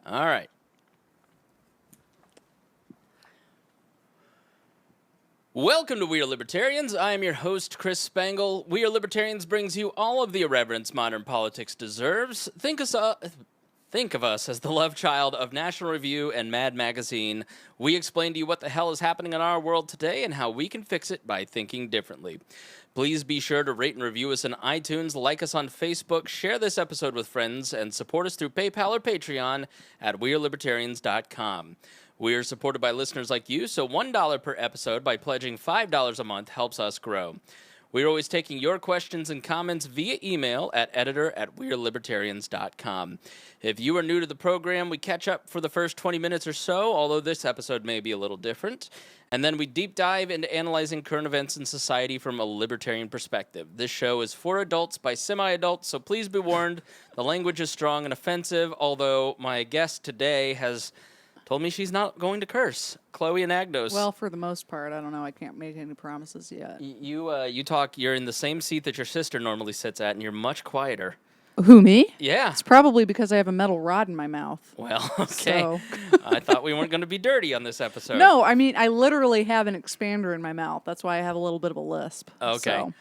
All right. Welcome to We Are Libertarians. I am your host, Chris Spangle. We Are Libertarians brings you all of the irreverence modern politics deserves. Think of us as the love child of National Review and Mad Magazine. We explain to you what the hell is happening in our world today and how we can fix it by thinking differently. Please be sure to rate and review us on iTunes, like us on Facebook, share this episode with friends, and support us through PayPal or Patreon at wearelibertarians.com. We are supported by listeners like you, so $1 per episode by pledging $5 a month helps us grow. We're always taking your questions and comments via email at editor@wearelibertarians.com. If you are new to the program, we catch up for the first 20 minutes or so, although this episode may be a little different. And then we deep dive into analyzing current events in society from a libertarian perspective. This show is for adults by semi-adults, so please be warned, the language is strong and offensive, although my guest today has told me she's not going to curse. Chloe Anagnos. Well, for the most part, I don't know. I can't make any promises yet. You talk. You're in the same seat that your sister normally sits at, and you're much quieter. Who, me? Yeah. It's probably because I have a metal rod in my mouth. Well, okay. So. I thought we weren't going to be dirty on this episode. No, I mean, I literally have an expander in my mouth. That's why I have a little bit of a lisp. Okay. So.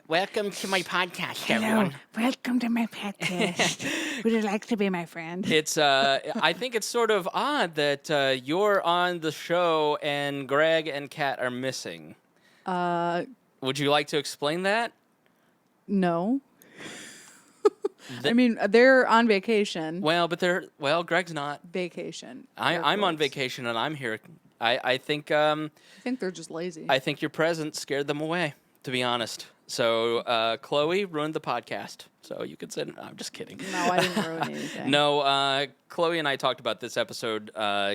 Welcome to my podcast, Hello. everyone. Welcome to my podcast. Would you like to be my friend? It's I think it's sort of odd that you're on the show and Greg and Kat are missing. Would you like to explain that? No. I mean, they're on vacation. Well, but Greg's not. Vacation. I'm on vacation and I'm here. I think I think they're just lazy. I think your presence scared them away, to be honest. So Chloe ruined the podcast. So you could say, no, I'm just kidding. No, I didn't ruin anything. No, Chloe and I talked about this episode,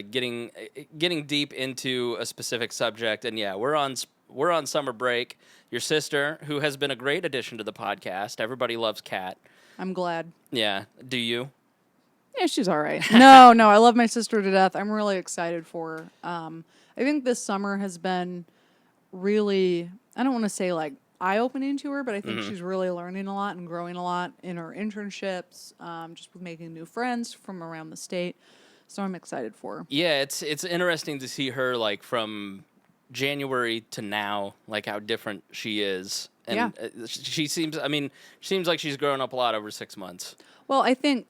getting deep into a specific subject, and yeah, we're on summer break. Your sister, who has been a great addition to the podcast, everybody loves Kat. I'm glad. Yeah, do you? Yeah, she's all right. No, I love my sister to death. I'm really excited for her. I think this summer has been really, I don't want to say like eye-opening to her, but I think she's really learning a lot and growing a lot in her internships, just with making new friends from around the state. So I'm excited for her. Yeah, it's interesting to see her like from January to now, like how different she is. And she seems like she's grown up a lot over 6 months. Well, I think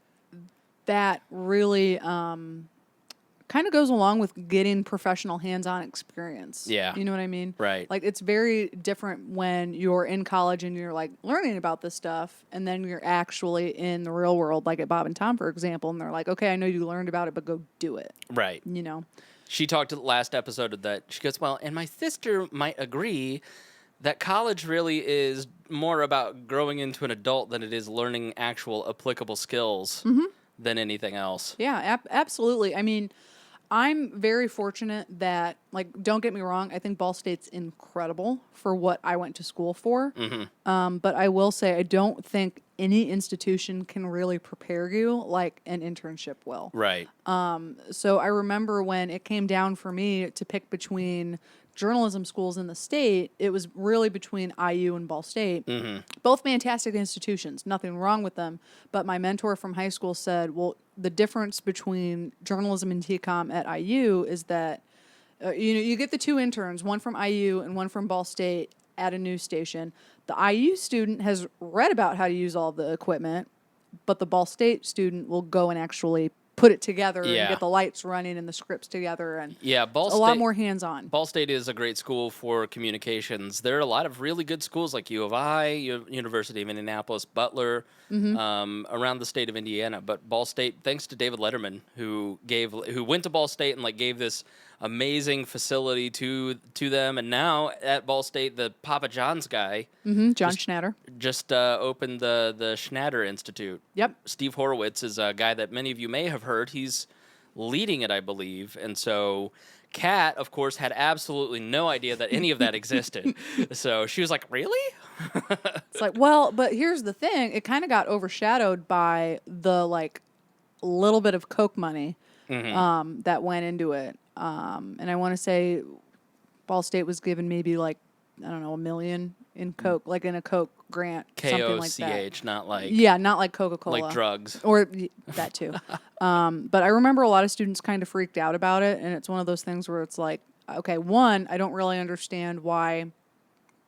that really kind of goes along with getting professional hands-on experience. Yeah. You know what I mean? Right. Like, it's very different when you're in college and you're, like, learning about this stuff, and then you're actually in the real world, like at Bob and Tom, for example, and they're like, okay, I know you learned about it, but go do it. Right. You know? She talked to the last episode of that. She goes, well, and my sister might agree that college really is more about growing into an adult than it is learning actual applicable skills than anything else. Yeah, absolutely. I mean, I'm very fortunate that, like, don't get me wrong, I think Ball State's incredible for what I went to school for. But I will say I don't think any institution can really prepare you like an internship will. Right. So I remember when it came down for me to pick between journalism schools in the state, it was really between IU and Ball State. Both fantastic institutions, nothing wrong with them. But my mentor from high school said, well, the difference between journalism and TCOM at IU is that you get the two interns, one from IU and one from Ball State at a news station. The IU student has read about how to use all the equipment, but the Ball State student will go and actually put it together and get the lights running and the scripts together, and Ball State, a lot more hands-on. Ball State is a great school for communications. There are a lot of really good schools like U of I, University of Indianapolis, Butler, around the state of Indiana. But Ball State, thanks to David Letterman, who went to Ball State and like gave this amazing facility to them, and now at Ball State, the Papa John's guy, John Schnatter, just opened the Schnatter Institute. Yep. Steve Horowitz is a guy that many of you may have heard. He's leading it, I believe, and so Kat, of course, had absolutely no idea that any of that existed. So she was like, "Really?" It's like, well, but here's the thing: it kind of got overshadowed by the like little bit of Coke money that went into it. And I want to say Ball State was given maybe like, I don't know, $1 million in Coke, like in a Coke grant, something like that. KOCH, not like Not like Coca-Cola. like drugs. Or that too. But I remember a lot of students kind of freaked out about it, and it's one of those things where it's like, okay, one, I don't really understand why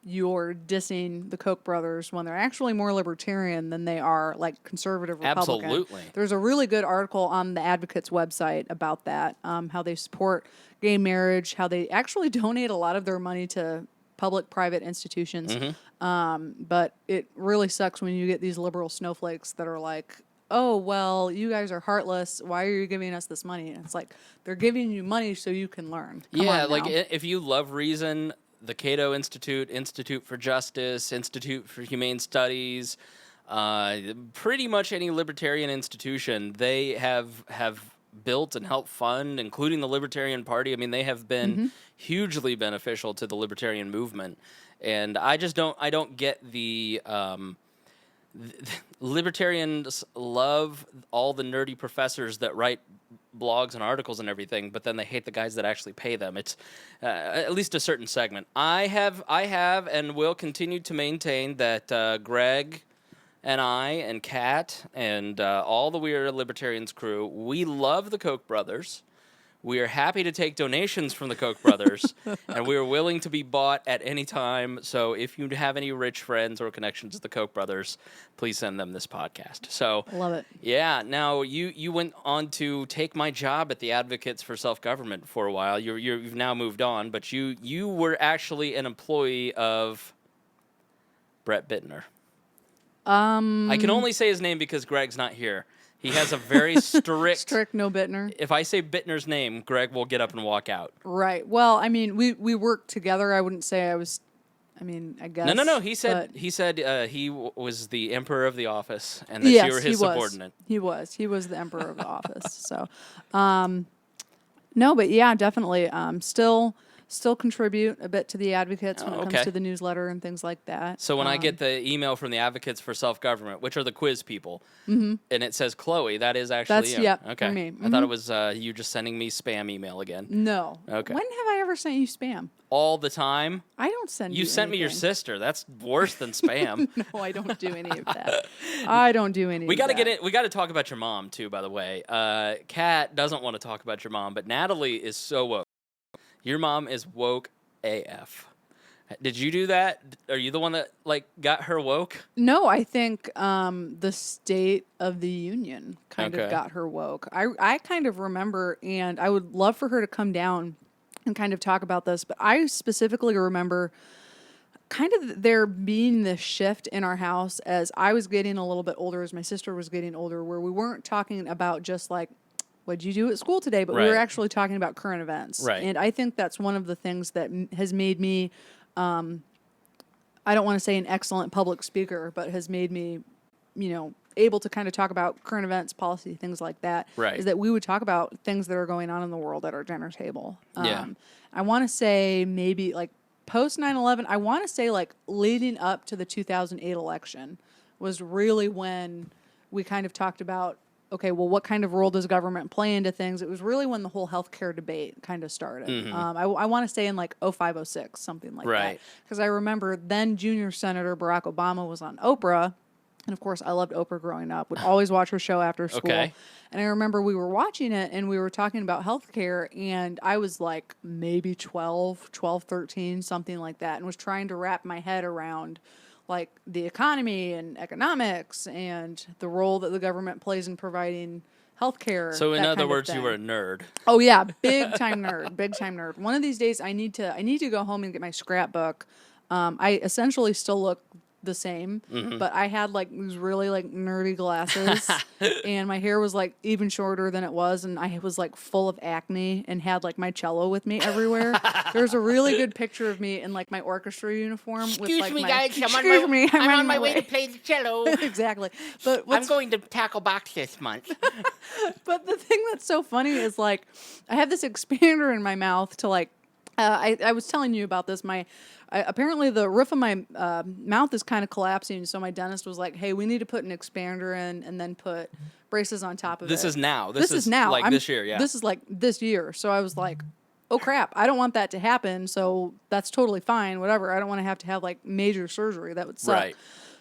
you're dissing the Koch brothers when they're actually more libertarian than they are like conservative Republican. Absolutely. There's a really good article on the Advocate's website about that, how they support gay marriage, how they actually donate a lot of their money to public-private institutions. But it really sucks when you get these liberal snowflakes that are like, oh, well, you guys are heartless. Why are you giving us this money? And it's like, they're giving you money so you can learn. Come on like now. if you love reason, the Cato Institute, Institute for Justice, Institute for Humane Studies, pretty much any libertarian institution, they have built and helped fund, including the Libertarian Party. I mean, they have been hugely beneficial to the libertarian movement. And I don't get the libertarians love all the nerdy professors that write blogs and articles and everything, but then they hate the guys that actually pay them. It's at least a certain segment. I have and will continue to maintain that Greg and I and Kat and all the We Are Libertarians crew, we love the Koch brothers. We are happy to take donations from the Koch brothers, and we are willing to be bought at any time. So if you have any rich friends or connections to the Koch brothers, please send them this podcast. So Love it. Yeah. Now you went on to take my job at the Advocates for Self-Government for a while. You've now moved on, but you were actually an employee of Brett Bittner. I can only say his name because Greg's not here. He has a very strict no Bittner. If I say Bittner's name, Greg will get up and walk out. Right. Well, I mean, we worked together. I wouldn't say I was. I mean, I guess. No. He said he was the emperor of the office, and that you were his subordinate. He was the emperor of the office. So, no, but yeah, definitely. Still contribute a bit to the Advocates when it comes to the newsletter and things like that. So when I get the email from the Advocates for Self-Government, which are the quiz people, and it says Chloe, that is actually you. Okay. For me. I thought it was you just sending me spam email again. No. Okay. When have I ever sent you spam? All the time. I don't send you. You sent me your sister. That's worse than spam. No, I don't do any of that. I don't do any. We got to get it. We got to talk about your mom too. By the way, Kat doesn't want to talk about your mom, but Natalie is so woke. Your mom is woke AF. Did you do that? Are you the one that got her woke? No, I think the State of the Union kind of got her woke. I kind of remember, and I would love for her to come down and kind of talk about this, but I specifically remember kind of there being this shift in our house as I was getting a little bit older, as my sister was getting older, where we weren't talking about just like, what'd you do at school today? But we were actually talking about current events. Right. And I think that's one of the things that has made me, I don't want to say an excellent public speaker, but has made me, able to kind of talk about current events, policy, things like that. Right. Is that we would talk about things that are going on in the world at our dinner table. Yeah. I want to say maybe like post 9/11, I want to say like leading up to the 2008 election was really when we kind of talked about, okay, well, what kind of role does government play into things? It was really when the whole healthcare debate kind of started. I want to say in like 05, 06, something like that. Because I remember then Junior Senator Barack Obama was on Oprah. And of course, I loved Oprah growing up, would always watch her show after school. Okay. And I remember we were watching it and we were talking about healthcare. And I was like maybe 12, 13, something like that, and was trying to wrap my head around like the economy and economics and the role that the government plays in providing healthcare. So in other words, you were a nerd. Oh yeah, big time nerd. One of these days, I need to go home and get my scrapbook. I essentially still look the same, but I had like these really like nerdy glasses, and my hair was like even shorter than it was, and I was like full of acne and had like my cello with me everywhere. There's a really good picture of me in like my orchestra uniform. Excuse me, guys. I'm on my way to play the cello. Exactly, but I'm going to tackle box this month. But the thing that's so funny is like I have this expander in my mouth to like. I was telling you about this. Apparently the roof of my mouth is kind of collapsing, so my dentist was like, "Hey, we need to put an expander in and then put braces on top of it." This is now. This is now. Like this year, yeah. This is like this year. So I was like, oh crap, I don't want that to happen. So that's totally fine. Whatever. I don't want to have like major surgery. That would suck. Right.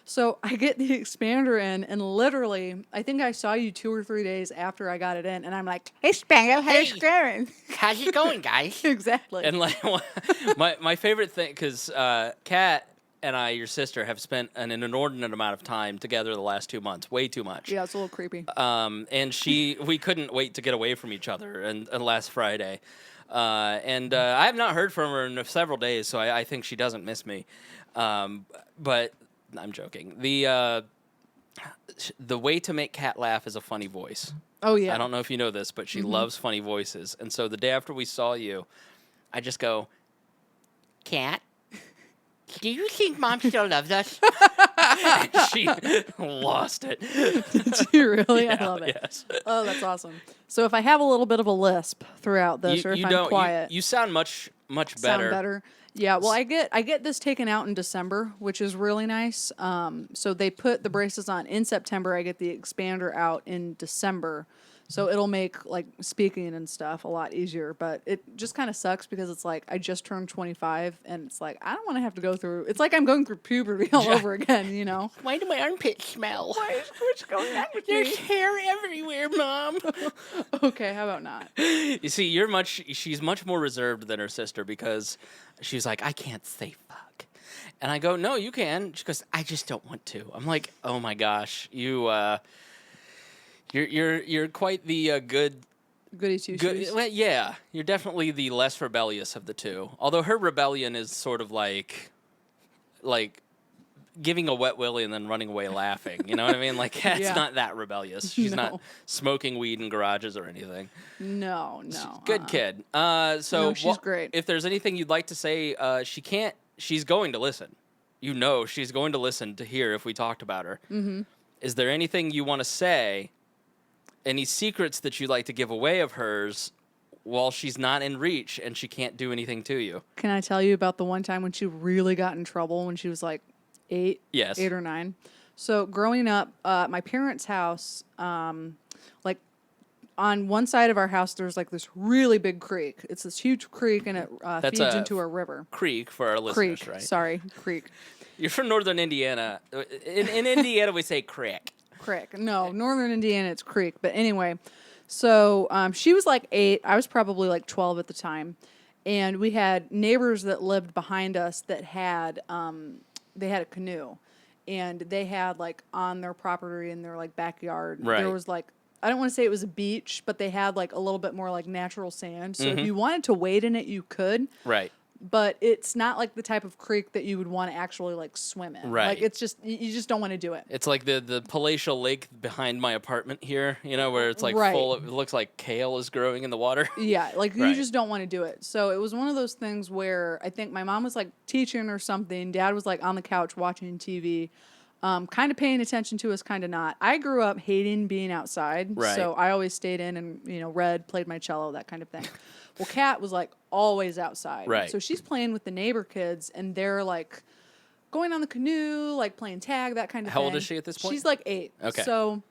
So I get the expander in, and literally, I think I saw you 2 or 3 days after I got it in, and I'm like, hey, Spangle, how's it going? How's it going, guys? Exactly. And like my favorite thing, because Kat and I, your sister, have spent an inordinate amount of time together the last 2 months, way too much. Yeah, it's a little creepy. And we couldn't wait to get away from each other. And last Friday, I have not heard from her in several days, so I think she doesn't miss me. But I'm joking. The way to make Kat laugh is a funny voice. Oh yeah. I don't know if you know this, but she loves funny voices. And so the day after we saw you, I just go, Cat, do you think Mom still loves us? and she lost it. Do you really? Yeah, I love it. Yes. Oh, that's awesome. So if I have a little bit of a lisp throughout this, or if I'm quiet, You sound much better. sound better. Yeah, well, I get this taken out in December, which is really nice. So they put the braces on in September. I get the expander out in December. So it'll make like speaking and stuff a lot easier, but it just kind of sucks because it's like I just turned 25 and it's like I don't want to have to go through. It's like I'm going through puberty all over again, you know. Why do my armpits smell? What's going on with There's me? hair everywhere, Mom. Okay, how about not? You see, she's much more reserved than her sister because she's like, I can't say fuck. And I go, no, you can. She goes, I just don't want to. I'm like, oh my gosh, you're quite the Goody two shoes. well, yeah, you're definitely the less rebellious of the two. Although her rebellion is sort of like giving a wet willy and then running away laughing. You know what I mean? Like Kat's Yeah. not that rebellious. She's No. not smoking weed in garages or anything. No. Good kid. So No, she's great. If there's anything you'd like to say, she's going to listen. You know she's going to listen to hear if we talked about her. Mm-hmm. Is there anything you want to say? Any secrets that you'd like to give away of hers while she's not in reach and she can't do anything to you? Can I tell you about the one time when she really got in trouble when she was like 8? Yes. 8 or 9. So growing up, my parents' house, like on one side of our house, there's like this really big creek. It's this huge creek and it That's feeds a into a river. Creek for our listeners, Creek, right? sorry, creek. You're from northern Indiana. In Indiana, we say crick. Creek. No, northern Indiana, it's creek. But anyway, so she was like 8. I was probably like 12 at the time. And we had neighbors that lived behind us that had, they had a canoe. And they had like on their property in their like backyard, Right. there was like, I don't want to say it was a beach, but they had like a little bit more like natural sand. So if you wanted to wade in it, you could. Right. But it's not like the type of creek that you would want to actually like swim in. Right. Like it's just, you just don't want to do it. It's like the palatial lake behind my apartment here, you know, where it's like Right. full of, it looks like kale is growing in the water. Yeah, like you Right. just don't want to do it. So it was one of those things where I think my mom was like teaching or something. Dad was like on the couch watching TV, kind of paying attention to us, kind of not. I grew up hating being outside. Right. So I always stayed in and, read, played my cello, that kind of thing. Well, Kat was like always outside. Right. So she's playing with the neighbor kids and they're like going on the canoe, like playing tag, that kind of How thing. old is she at this point? She's like 8. Okay. So,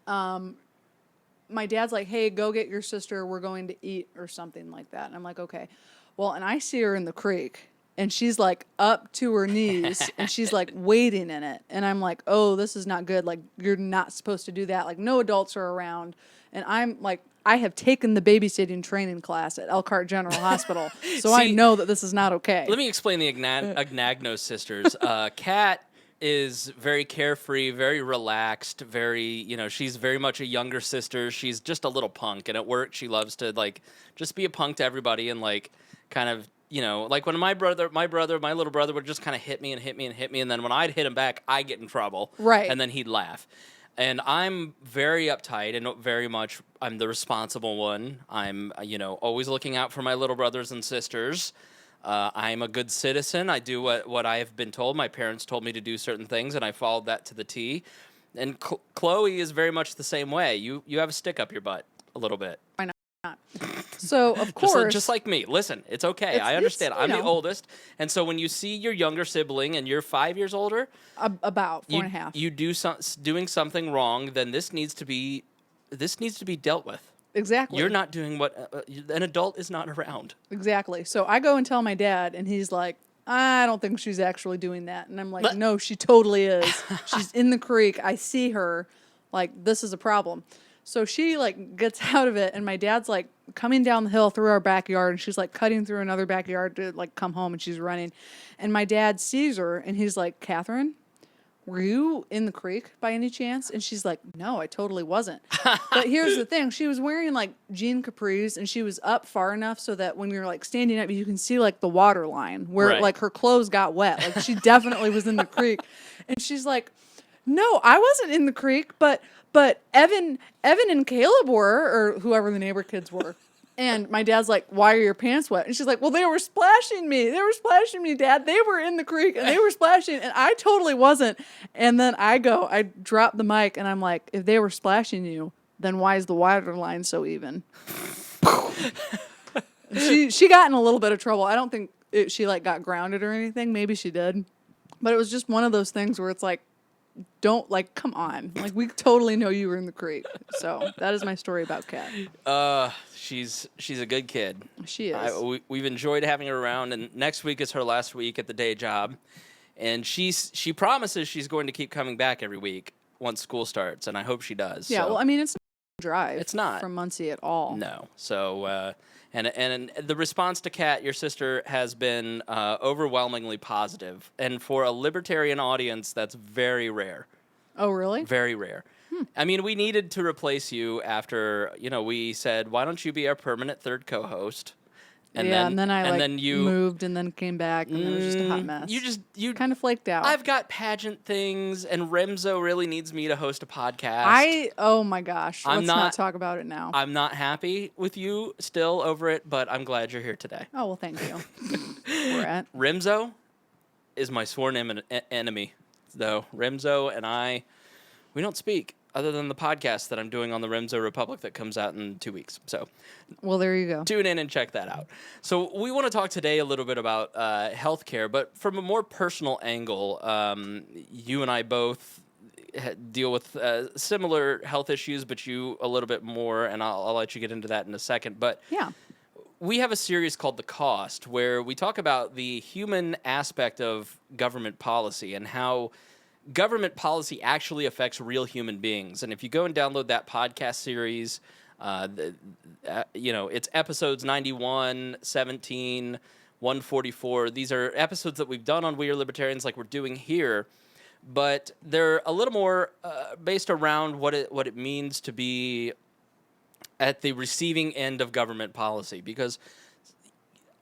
my dad's like, hey, go get your sister. We're going to eat or something like that. And I'm like, okay. Well, and I see her in the creek and she's like up to her knees and she's like wading in it. And I'm like, oh, this is not good. Like, you're not supposed to do that. Like, no adults are around. And I'm like, I have taken the babysitting training class at Elkhart General Hospital. So I See, know that this is not okay. Let me explain the Anagnos sisters. Kat is very carefree, very relaxed, very, she's very much a younger sister. She's just a little punk. And at work, she loves to, like, just be a punk to everybody and, like, kind of, like when my little brother would just kind of hit me. And then when I'd hit him back, I'd get in trouble. Right. And then he'd laugh. And I'm very uptight and very much I'm the responsible one. I'm, always looking out for my little brothers and sisters. I'm a good citizen. I do what I have been told. My parents told me to do certain things, and I followed that to the T. And Chloe is very much the same way. You have a stick up your butt a little bit. Why not? So, of course. Just like me. Listen, it's okay. I understand. I'm the oldest. And so when you see your younger sibling and you're 5 years older. About 4 and a half. You do doing something wrong, then this needs to be dealt with. Exactly. You're not doing what an adult is not around. Exactly. So I go and tell my dad, and he's like, I don't think she's actually doing that. And I'm like, no, she totally is. She's in the creek. I see her. Like, this is a problem. So she, like, gets out of it, and my dad's, like, coming down the hill through our backyard, and she's, like, cutting through another backyard to, like, come home, and she's running. And my dad sees her, and he's like, Catherine, were you in the creek by any chance? And she's like, no, I totally wasn't. But here's the thing. She was wearing, like, jean capris, and she was up far enough so that when you're, like, standing up, you can see, like, the water line where, Right. like, her clothes got wet. Like, she definitely was in the creek. And she's like, no, I wasn't in the creek, but Evan and Caleb were, or whoever the neighbor kids were. And my dad's like, why are your pants wet? And she's like, well, they were splashing me. They were splashing me, Dad. They were in the creek and they were splashing. And I totally wasn't. And then I drop the mic and I'm like, if they were splashing you, then why is the water line so even? She got in a little bit of trouble. I don't think she like got grounded or anything. Maybe she did. But it was just one of those things where it's like, don't, like, come on. Like, we totally know you were in the creek. So that is my story about Kat. She's a good kid. She is. We've enjoyed having her around, and next week is her last week at the day job. And she promises she's going to keep coming back every week once school starts, and I hope she does. Yeah, so. well, I mean, it's not a drive. It's not. From Muncie at all. No. So, and the response to Kat, your sister, has been overwhelmingly positive. And for a libertarian audience, that's very rare. Oh, really? Very rare. I mean, we needed to replace you after, we said, why don't you be our permanent third co-host? And then I moved and then came back and it was just a hot mess. You kind of flaked out. I've got pageant things, and Remzo really needs me to host a podcast. Oh my gosh. Let's not talk about it now. I'm not happy with you still over it, but I'm glad you're here today. Oh, well, thank you. Remzo is my sworn enemy, though. Remzo and I, we don't speak other than the podcast that I'm doing on the Remzo Republic that comes out in 2 weeks. So, well, there you go. Tune in and check that out. So we want to talk today a little bit about healthcare, but from a more personal angle. You and I both deal with similar health issues, but you a little bit more, and I'll let you get into that in a second. But yeah. We have a series called The Cost, where we talk about the human aspect of government policy and how government policy actually affects real human beings. And if you go and download that podcast series, it's episodes 91, 17, 144. These are episodes that we've done on We Are Libertarians like we're doing here, but they're a little more based around what it means to be at the receiving end of government policy. Because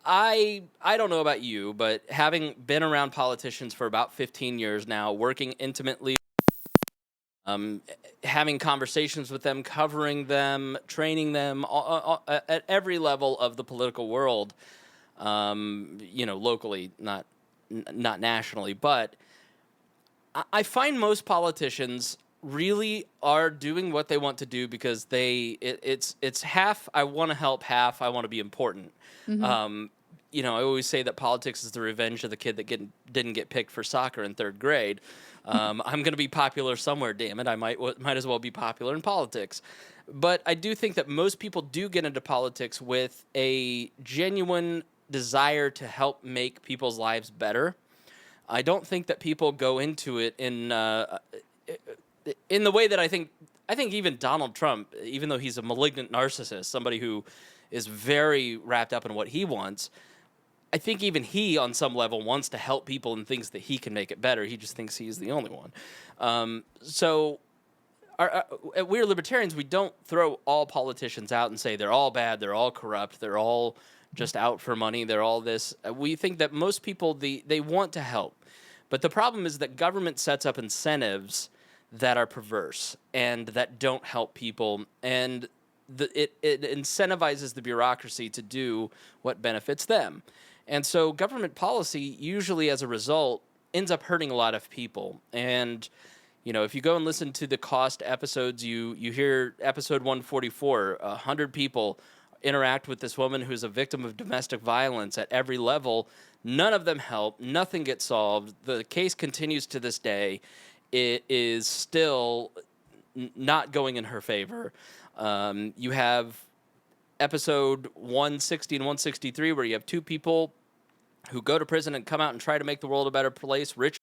I don't know about you, but having been around politicians for about 15 years now, working intimately, having conversations with them, covering them, training them at every level of the political world, locally, not nationally, but I find most politicians really are doing what they want to do because it's half I want to help, half I want to be important. Mm-hmm. I always say that politics is the revenge of the kid that didn't get picked for soccer in third grade. I'm going to be popular somewhere, damn it. I might as well be popular in politics. But I do think that most people do get into politics with a genuine desire to help make people's lives better. I don't think that people go into it in the way that I think even Donald Trump, even though he's a malignant narcissist, somebody who is very wrapped up in what he wants, I think even he, on some level, wants to help people and thinks that he can make it better. He just thinks he's the only one. So we're libertarians. We don't throw all politicians out and say they're all bad, they're all corrupt, they're all just out for money, they're all this. We think that most people, they want to help. But the problem is that government sets up incentives that are perverse and that don't help people, and it incentivizes the bureaucracy to do what benefits them. And so government policy usually, as a result, ends up hurting a lot of people. And, if you go and listen to the cost episodes, you hear episode 144, 100 people interact with this woman who's a victim of domestic violence at every level. None of them help. Nothing gets solved. The case continues to this day. It is still not going in her favor. You have episode 160 and 163 where you have two people who go to prison and come out and try to make the world a better place. Rich,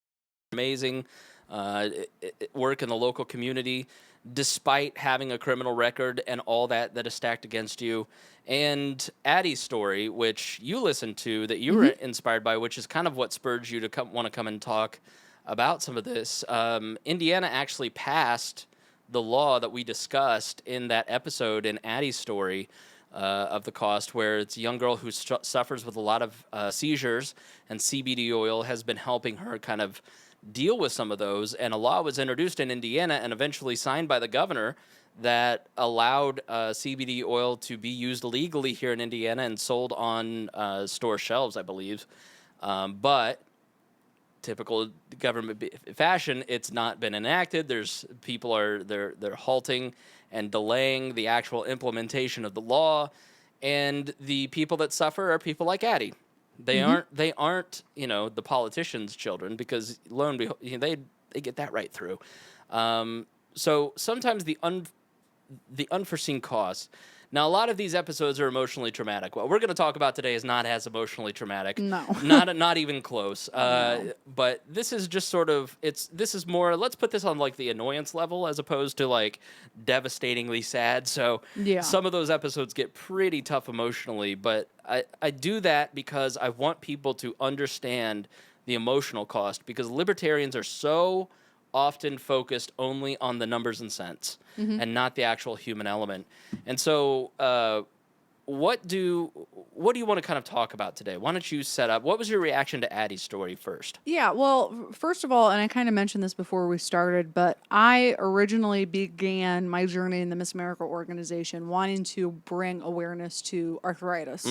amazing work in the local community, despite having a criminal record and all that is stacked against you. And Addie's story, which you listened to, that you were inspired by, which is kind of what spurred you to want to come and talk about some of this. Indiana actually passed the law that we discussed in that episode in Addie's story of the cost, where it's a young girl who suffers with a lot of seizures, and CBD oil has been helping her kind of deal with some of those. And a law was introduced in Indiana and eventually signed by the governor that allowed CBD oil to be used legally here in Indiana and sold on store shelves, I believe. But typical government fashion, it's not been enacted. They're halting and delaying the actual implementation of the law, and the people that suffer are people like Addie. They aren't the politicians' children, because lo and behold, they get that right through. So sometimes the unforeseen costs. Now, a lot of these episodes are emotionally traumatic. What we're going to talk about today is not as emotionally traumatic. No. Not even close. No. But this is just sort of, this is more, let's put this on like the annoyance level as opposed to like devastatingly sad. So some of those episodes get pretty tough emotionally, but I do that because I want people to understand the emotional cost, because libertarians are so often focused only on the numbers and cents and not the actual human element. And so what do you want to kind of talk about today? Why don't you set up, what was your reaction to Addie's story first? Yeah, well, first of all, and I kind of mentioned this before we started, but I originally began my journey in the Miss America organization wanting to bring awareness to arthritis,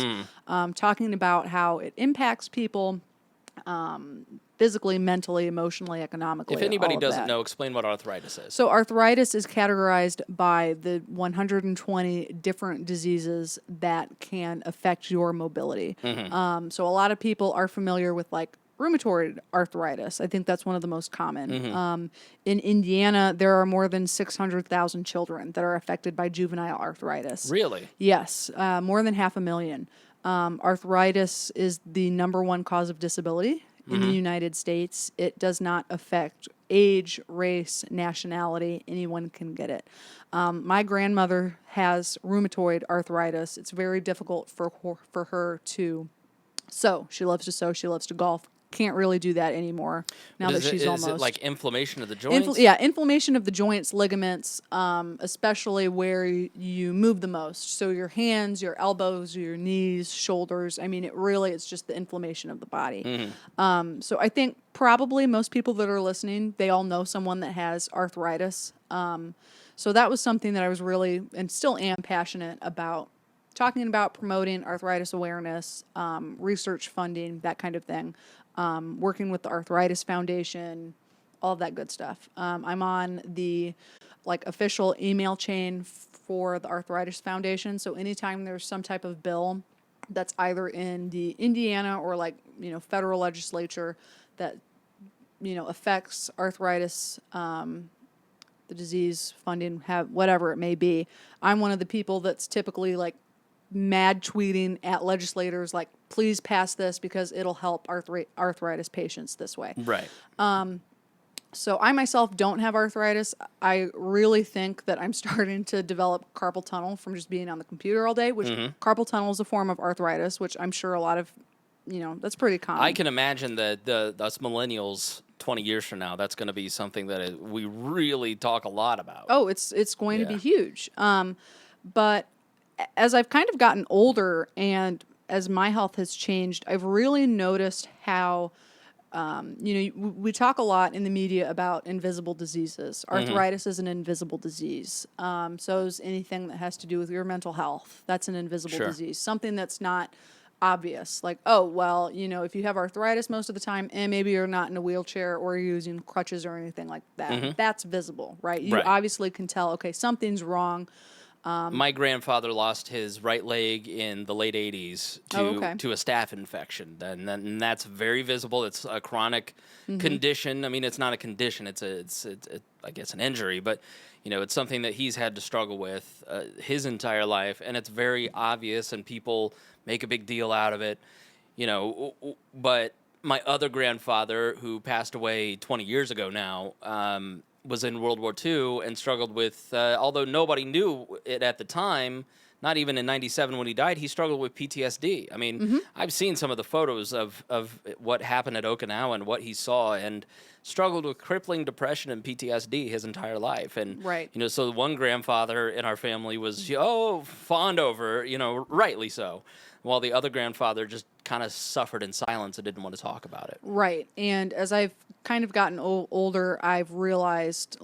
talking about how it impacts people physically, mentally, emotionally, economically. If anybody all of doesn't that. know, explain what arthritis is. So arthritis is categorized by the 120 different diseases that can affect your mobility. So a lot of people are familiar with like rheumatoid arthritis. I think that's one of the most common. In Indiana, there are more than 600,000 children that are affected by juvenile arthritis. Really? Yes, more than 500,000. Arthritis is the #1 cause of disability in the United States. It does not affect age, race, nationality. Anyone can get it. My grandmother has rheumatoid arthritis. It's very difficult for her to sew. She loves to sew. She loves to golf. Can't really do that anymore now that she's almost. Is it like inflammation of the joints? Inflammation of the joints, ligaments, especially where you move the most. So your hands, your elbows, your knees, shoulders. I mean, it's just the inflammation of the body. So I think probably most people that are listening, they all know someone that has arthritis. So that was something that I was really, and still am, passionate about. Talking about promoting arthritis awareness, research funding, that kind of thing. Working with the Arthritis Foundation, all of that good stuff. I'm on the official email chain for the Arthritis Foundation. So anytime there's some type of bill that's either in the Indiana or federal legislature that affects arthritis, the disease funding, whatever it may be, I'm one of the people that's typically mad tweeting at legislators please pass this because it'll help arthritis patients this way. Right. So I myself don't have arthritis. I really think that I'm starting to develop carpal tunnel from just being on the computer all day, which carpal tunnel is a form of arthritis, which I'm sure a lot of, that's pretty common. I can imagine that us millennials 20 years from now, that's going to be something that we really talk a lot about. Oh, it's going to be huge. But as I've kind of gotten older and as my health has changed, I've really noticed how, we talk a lot in the media about invisible diseases. Arthritis is an invisible disease. So is anything that has to do with your mental health. That's an invisible disease. Something that's not obvious. If you have arthritis most of the time, and maybe you're not in a wheelchair or you're using crutches or anything like that, that's visible, right? You obviously can tell, okay, something's wrong. My grandfather lost his right leg in the late 80s to a staph infection, and that's very visible. It's a chronic condition. I mean, it's not a condition. It's I guess an injury, but it's something that he's had to struggle with his entire life, and it's very obvious, and people make a big deal out of it. But my other grandfather, who passed away 20 years ago now, was in World War II and struggled with, although nobody knew it at the time, not even in 97 when he died, he struggled with PTSD. I mean, I've seen some of the photos of what happened at Okinawa and what he saw, and struggled with crippling depression and PTSD his entire life. And, so the one grandfather in our family was, fawned over, rightly so, while the other grandfather just kind of suffered in silence and didn't want to talk about it. Right. And as I've kind of gotten older, I've realized,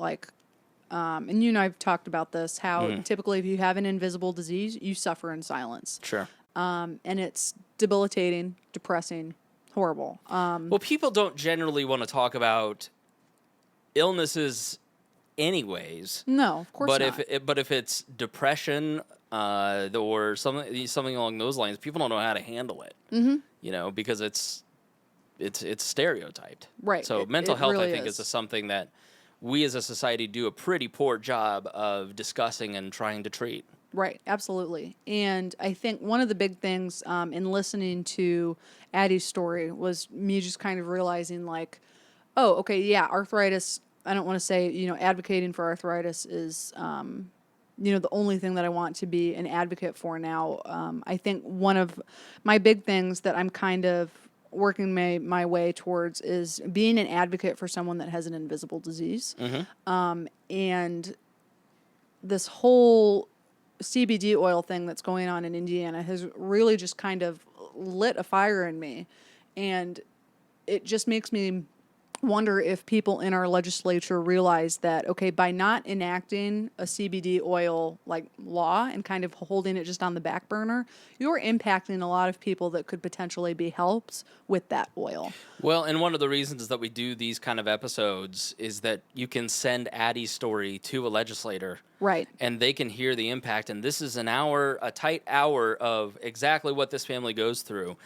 and you and I've talked about this, how typically if you have an invisible disease, you suffer in silence. Sure. And it's debilitating, depressing, horrible. Well, people don't generally want to talk about illnesses anyways. No, of course not. But if it's depression or something along those lines, people don't know how to handle it. Because it's stereotyped. Right. So mental health, really I think, is something that we as a society do a pretty poor job of discussing and trying to treat. Right, absolutely. And I think one of the big things in listening to Addie's story was me just kind of realizing, oh, okay, yeah, arthritis, I don't want to say, advocating for arthritis is, the only thing that I want to be an advocate for now. I think one of my big things that I'm kind of working my way towards is being an advocate for someone that has an invisible disease. And this whole CBD oil thing that's going on in Indiana has really just kind of lit a fire in me. And it just makes me wonder if people in our legislature realize that, okay, by not enacting a CBD oil law and kind of holding it just on the back burner, you're impacting a lot of people that could potentially be helped with that oil. Well, and one of the reasons that we do these kind of episodes is that you can send Addie's story to a legislator. Right. And they can hear the impact. And this is a tight hour of exactly what this family goes through.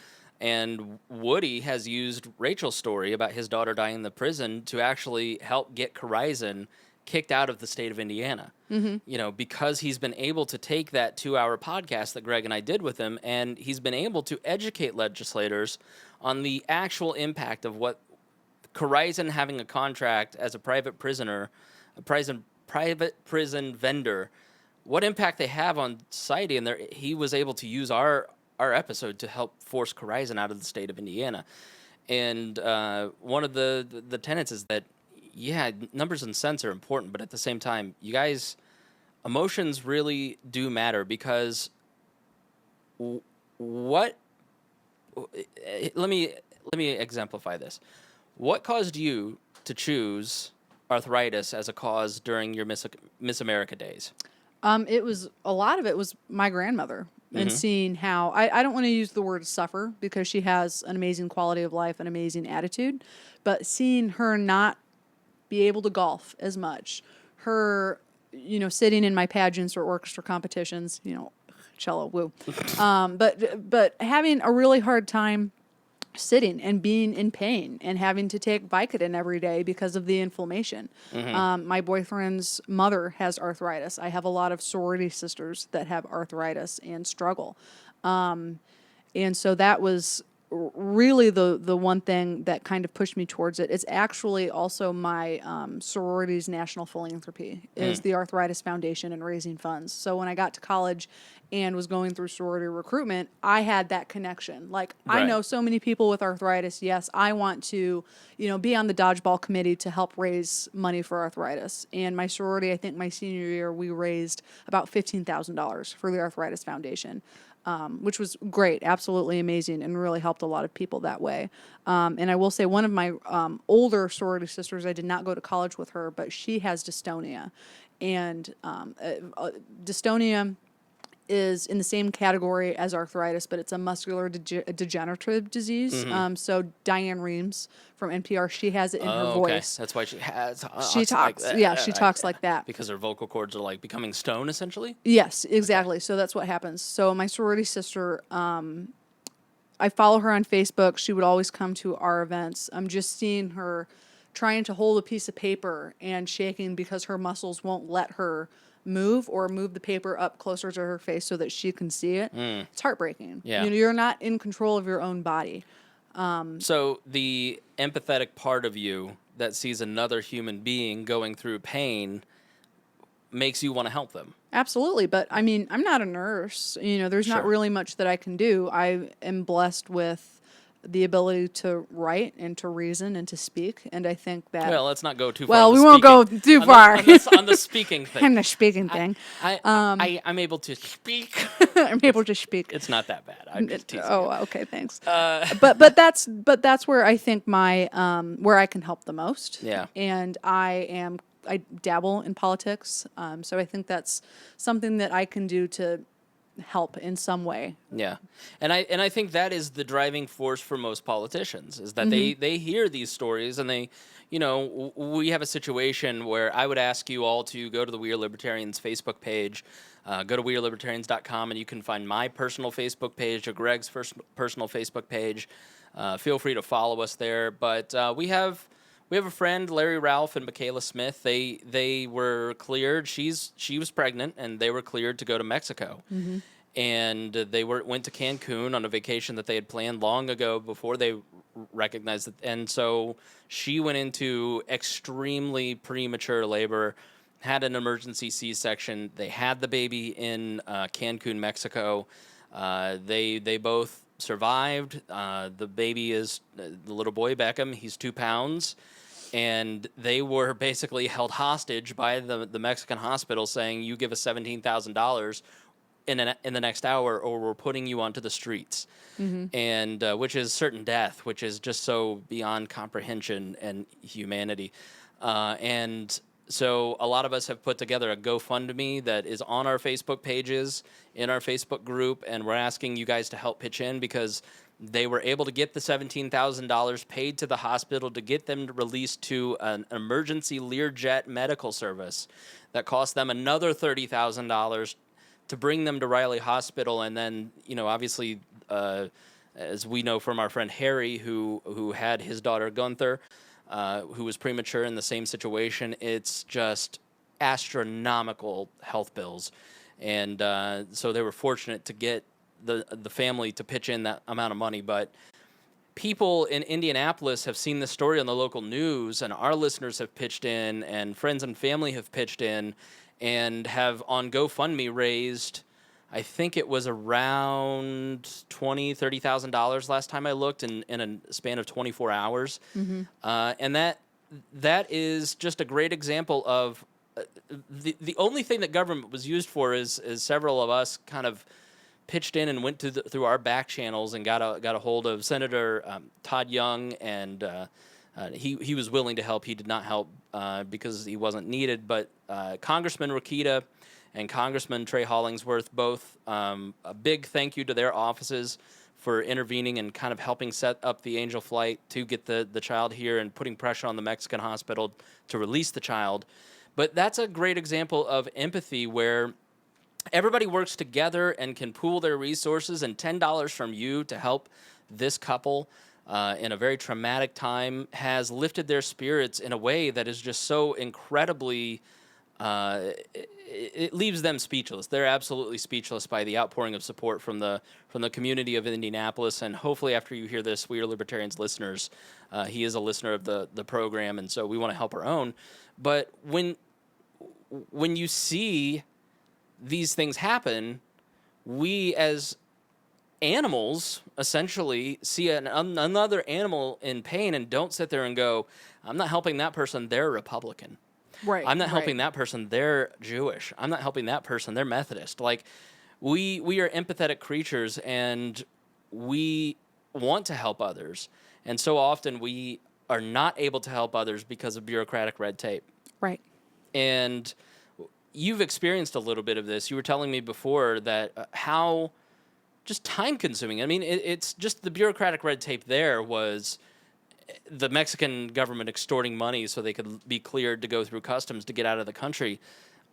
And Woody has used Rachel's story about his daughter dying in the prison to actually help get Corizon kicked out of the state of Indiana. Because he's been able to take that 2-hour podcast that Greg and I did with him, and he's been able to educate legislators on the actual impact of what Corizon having a contract as a private prisoner, private prison vendor, what impact they have on society. And he was able to use our episode to help force Corizon out of the state of Indiana. And one of the tenets is that, numbers and cents are important, but at the same time, you guys, emotions really do matter, because let me exemplify this. What caused you to choose arthritis as a cause during your Miss America days? A lot of it was my grandmother. And seeing how, I don't want to use the word suffer, because she has an amazing quality of life, an amazing attitude, but seeing her not be able to golf as much, her, sitting in my pageants or orchestra competitions, cello, woo, but having a really hard time sitting and being in pain and having to take Vicodin every day because of the inflammation. My boyfriend's mother has arthritis. I have a lot of sorority sisters that have arthritis and struggle. And so that was really the one thing that kind of pushed me towards it. It's actually also my sorority's national philanthropy is the Arthritis Foundation and raising funds. So when I got to college and was going through sorority recruitment, I had that connection. I know so many people with arthritis. Yes, I want to, be on the dodgeball committee to help raise money for arthritis. And my sorority, I think my senior year, we raised about $15,000 for the Arthritis Foundation. Which was great, absolutely amazing, and really helped a lot of people that way. And I will say one of my older sorority sisters, I did not go to college with her, but she has dystonia. And dystonia is in the same category as arthritis, but it's a muscular degenerative disease. So Diane Reeves from NPR, she has it in her voice. That's why she has. She talks. Yeah, she talks like that. Because her vocal cords are like becoming stone, essentially. Yes, exactly. So that's what happens. So my sorority sister, I follow her on Facebook. She would always come to our events. I'm just seeing her trying to hold a piece of paper and shaking because her muscles won't let her move or move the paper up closer to her face so that she can see it. It's heartbreaking. Yeah. You know, you're not in control of your own body. So the empathetic part of you that sees another human being going through pain makes you want to help them. Absolutely. But I mean, I'm not a nurse. You know, there's not Sure. really much that I can do. I am blessed with the ability to write and to reason and to speak. And I think that. Well, let's not go too far. Well, on the we won't go speaking- too on far. on the speaking thing. And the speaking thing. I'm able to speak. I'm able to speak. It's not that bad. I'm just teasing. Oh, okay, thanks. But that's where I think my where I can help the most. Yeah. And I dabble in politics, so I think that's something that I can do to help in some way. Yeah, and I think that is the driving force for most politicians is that they hear these stories and they, you know, we have a situation where I would ask you all to go to the We Are Libertarians Facebook page, go to wearelibertarians.com and you can find my personal Facebook page or Greg's personal Facebook page. Feel free to follow us there, but we have a friend, Larry Ralph and Michaela Smith. They were cleared. She was pregnant, and they were cleared to go to Mexico. And they went to Cancun on a vacation that they had planned long ago before they recognized it. And so she went into extremely premature labor, had an emergency C-section. They had the baby in Cancun, Mexico. They both survived. The baby is the little boy Beckham. He's 2 pounds. And they were basically held hostage by the Mexican hospital saying, you give us $17,000 in the next hour or we're putting you onto the streets. And which is certain death, which is just so beyond comprehension and humanity. And so a lot of us have put together a GoFundMe that is on our Facebook pages, in our Facebook group, and we're asking you guys to help pitch in because they were able to get the $17,000 paid to the hospital to get them released to an emergency Learjet medical service that cost them another $30,000 to bring them to Riley Hospital. And then, you know, obviously, as we know from our friend Harry, who had his daughter Gunther, who was premature in the same situation, it's just astronomical health bills. And so they were fortunate to get the family to pitch in that amount of money. But people in Indianapolis have seen this story on the local news, and our listeners have pitched in, and friends and family have pitched in, and have on GoFundMe raised, I think it was around $30,000 last time I looked in a span of 24 hours. And that is just a great example of the only thing that government was used for is several of us kind of pitched in and went through our back channels and got a hold of Senator Todd Young, and he was willing to help. He did not help because he wasn't needed, but Congressman Rokita and Congressman Trey Hollingsworth, both a big thank you to their offices for intervening and kind of helping set up the Angel flight to get the child here and putting pressure on the Mexican hospital to release the child. But that's a great example of empathy where everybody works together and can pool their resources, and $10 from you to help this couple in a very traumatic time has lifted their spirits in a way that is just so incredibly it leaves them speechless. They're absolutely speechless by the outpouring of support from the community of Indianapolis. And hopefully after you hear this, We Are Libertarians listeners, he is a listener of the program, and so we want to help our own. But when you see these things happen, we as animals essentially see another animal in pain and don't sit there and go, I'm not helping that person, they're Republican. Right. I'm not helping that person, they're Jewish. I'm not helping that person, they're Methodist. Like, we are empathetic creatures, and we want to help others. And so often we are not able to help others because of bureaucratic red tape. Right. And you've experienced a little bit of this. You were telling me before that how just time consuming. I mean, it's just the bureaucratic red tape there was the Mexican government extorting money so they could be cleared to go through customs to get out of the country,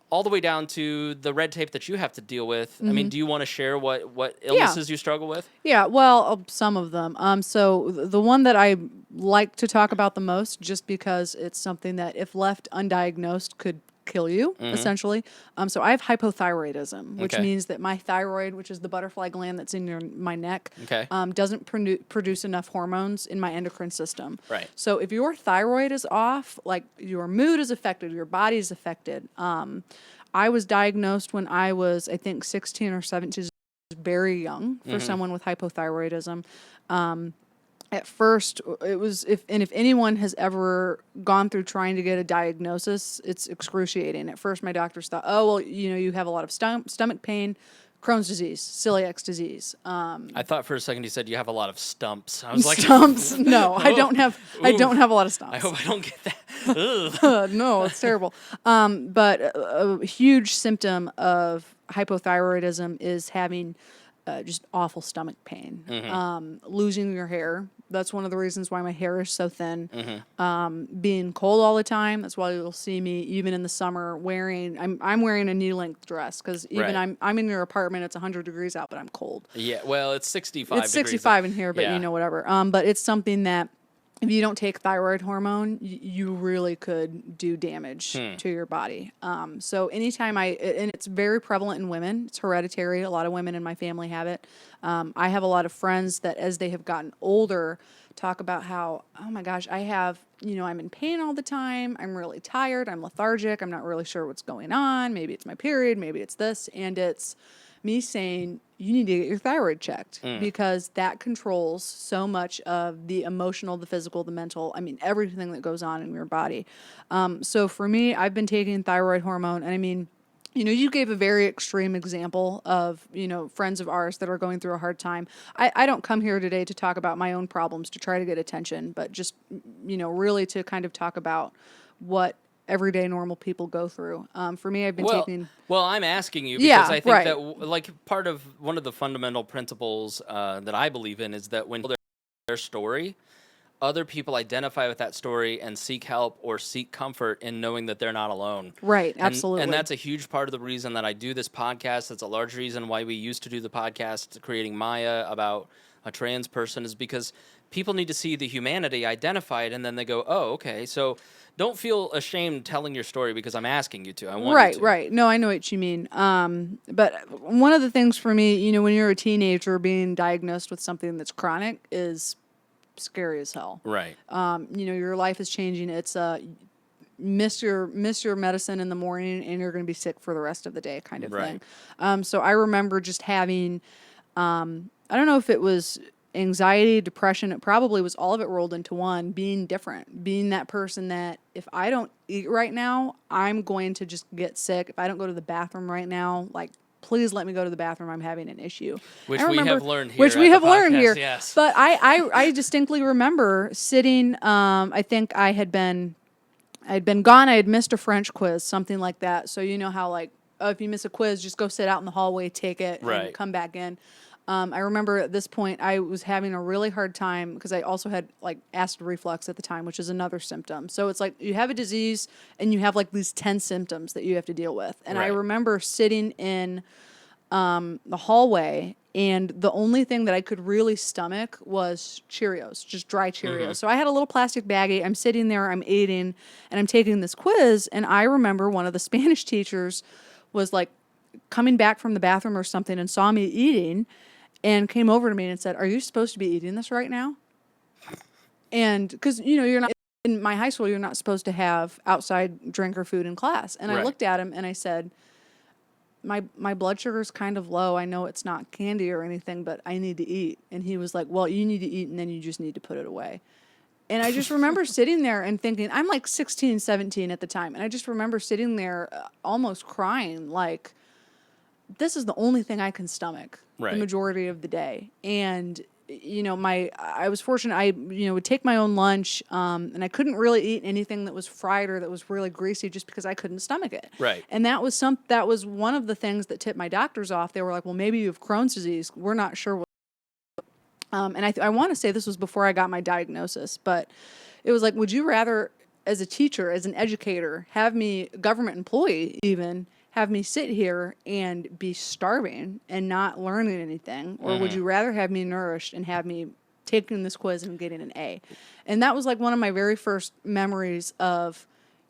all the way down to the red tape that you have to deal with. I mean, do you want to share what illnesses you struggle with? Yeah, well, some of them. So the one that I like to talk about the most, just because it's something that, if left undiagnosed, could kill you, essentially. So I have hypothyroidism, which Okay. means that my thyroid, which is the butterfly gland that's in my neck, Okay. doesn't produce enough hormones in my endocrine system. Right. So if your thyroid is off, like, your mood is affected, your body is affected. I was diagnosed when I was, I think, 16 or 17, very young for someone with hypothyroidism. At first, it was, if anyone has ever gone through trying to get a diagnosis, it's excruciating. At first, my doctors thought, oh, well, you have a lot of stomach pain, Crohn's disease, celiac disease. I thought for a second you said you have a lot of stumps. I was like, Stumps? No, I don't have a lot of stumps. I hope I don't get that. Ugh. No, it's terrible. But a huge symptom of hypothyroidism is having just awful stomach pain. Losing your hair. That's one of the reasons why my hair is so thin. Being cold all the time. That's why you'll see me even in the summer wearing. I'm wearing a knee-length dress because even Right. I'm in your apartment. It's 100 degrees out, but I'm cold. Yeah, well, it's 65 It's degrees 65 in here, but Yeah. whatever. But it's something that, if you don't take thyroid hormone, you really could do damage to your body. So anytime and it's very prevalent in women, it's hereditary. A lot of women in my family have it. I have a lot of friends that, as they have gotten older, talk about how, oh my gosh, I'm in pain all the time. I'm really tired. I'm lethargic. I'm not really sure what's going on. Maybe it's my period. Maybe it's this. And it's me saying, you need to get your thyroid checked because that controls so much of the emotional, the physical, the mental, everything that goes on in your body. So for me, I've been taking thyroid hormone, and I mean, you gave a very extreme example of, friends of ours that are going through a hard time. I don't come here today to talk about my own problems to try to get attention, but just, really to kind of talk about what everyday normal people go through. For me, I've been taking... Well, I'm asking you because Yeah, I think right. that like part of one of the fundamental principles that I believe in is that when their story, other people identify with that story and seek help or seek comfort in knowing that they're not alone. Right, absolutely. And that's a huge part of the reason that I do this podcast. That's a large reason why we used to do the podcast, Creating Maya, about a trans person, is because people need to see the humanity identified, and then they go, oh, okay, so don't feel ashamed telling your story because I'm asking you to. I want you to. Right. No, I know what you mean. But one of the things for me, when you're a teenager, being diagnosed with something that's chronic is scary as hell. Right. Your life is changing. It's miss your medicine in the morning, and you're going to be sick for the rest of the day, kind of Right. thing. So I remember just having, I don't know if it was anxiety, depression. It probably was all of it rolled into one. Being different, being that person that if I don't eat right now, I'm going to just get sick. If I don't go to the bathroom right now, like, please let me go to the bathroom. I'm having an issue. Which we have learned here. Which we have learned podcast, here. Yes. But I distinctly remember sitting. I think I'd been gone. I had missed a French quiz, something like that. So you know how, like, if you miss a quiz, just go sit out in the hallway, take it, Right. and come back in. I remember at this point I was having a really hard time because I also had like acid reflux at the time, which is another symptom. So it's like you have a disease and you have like these 10 symptoms that you have to deal with. And I Right. remember sitting in the hallway, and the only thing that I could really stomach was Cheerios, just dry Cheerios. So I had a little plastic baggie. I'm sitting there, I'm eating, and I'm taking this quiz. And I remember one of the Spanish teachers was like coming back from the bathroom or something and saw me eating and came over to me and said, "Are you supposed to be eating this right now?" And because, you're not in my high school, you're not supposed to have outside drink or food in class. And I Right. looked at him and I said, my blood sugar's kind of low. I know it's not candy or anything, but I need to eat. And he was like, well, you need to eat, and then you just need to put it away. And I just remember sitting there and thinking, I'm like 16, 17 at the time. And I just remember sitting there almost crying, like, this is the only thing I can stomach Right. the majority of the day. And I was fortunate. I would take my own lunch, and I couldn't really eat anything that was fried or that was really greasy, just because I couldn't stomach it. Right. And that was one of the things that tipped my doctors off. They were like, "Well, maybe you have Crohn's disease. We're not sure what." And I want to say this was before I got my diagnosis, but it was like, would you rather, as a teacher, as an educator, have me, government employee even, have me sit here and be starving and not learning anything? Or would you rather have me nourished and have me taking this quiz and getting an A? And that was like one of my very first memories of,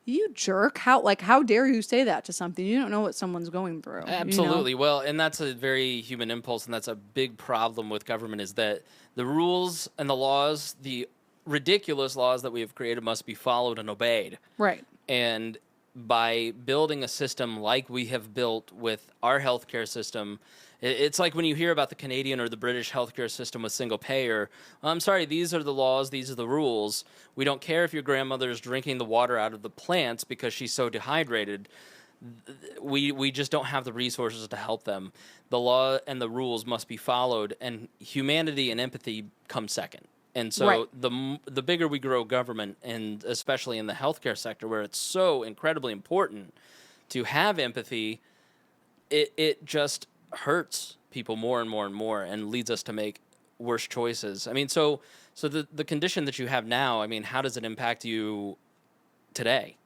you jerk, how dare you say that to something? You don't know what someone's going through. Absolutely. Well, and that's a very human impulse, and that's a big problem with government, is that the rules and the laws, the ridiculous laws that we have created, must be followed and obeyed. Right. And by building a system like we have built with our healthcare system, it's like when you hear about the Canadian or the British healthcare system with single payer. I'm sorry, these are the laws, these are the rules. We don't care if your grandmother is drinking the water out of the plants because she's so dehydrated. We just don't have the resources to help them. The law and the rules must be followed, and humanity and empathy come second. And so Right. the bigger we grow government, and especially in the healthcare sector where it's so incredibly important to have empathy, it just hurts people more and more and more, and leads us to make worse choices. I mean, so the condition that you have now, I mean, how does it impact you today?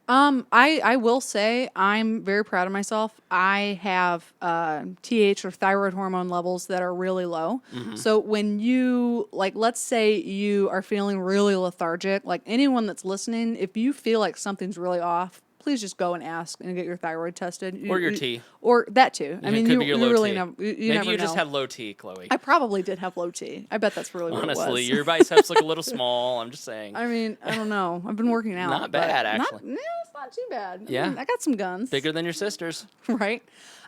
I will say I'm very proud of myself. I have TH or thyroid hormone levels that are really low. So when you, like, let's say you are feeling really lethargic, like anyone that's listening, if you feel like something's really off, please just go and ask and get your thyroid tested. Or your T. Or that too. I mean, It could you, be your you low really T. never, you Maybe never you just know. have low T, Chloe. I probably did have low T. I bet that's really what it was. Honestly, your biceps look a little small. I'm just saying. I mean, I don't know. I've been working out. Not but bad, actually. It's not too bad. Yeah. I mean, I got some guns. Bigger than your sister's. Right?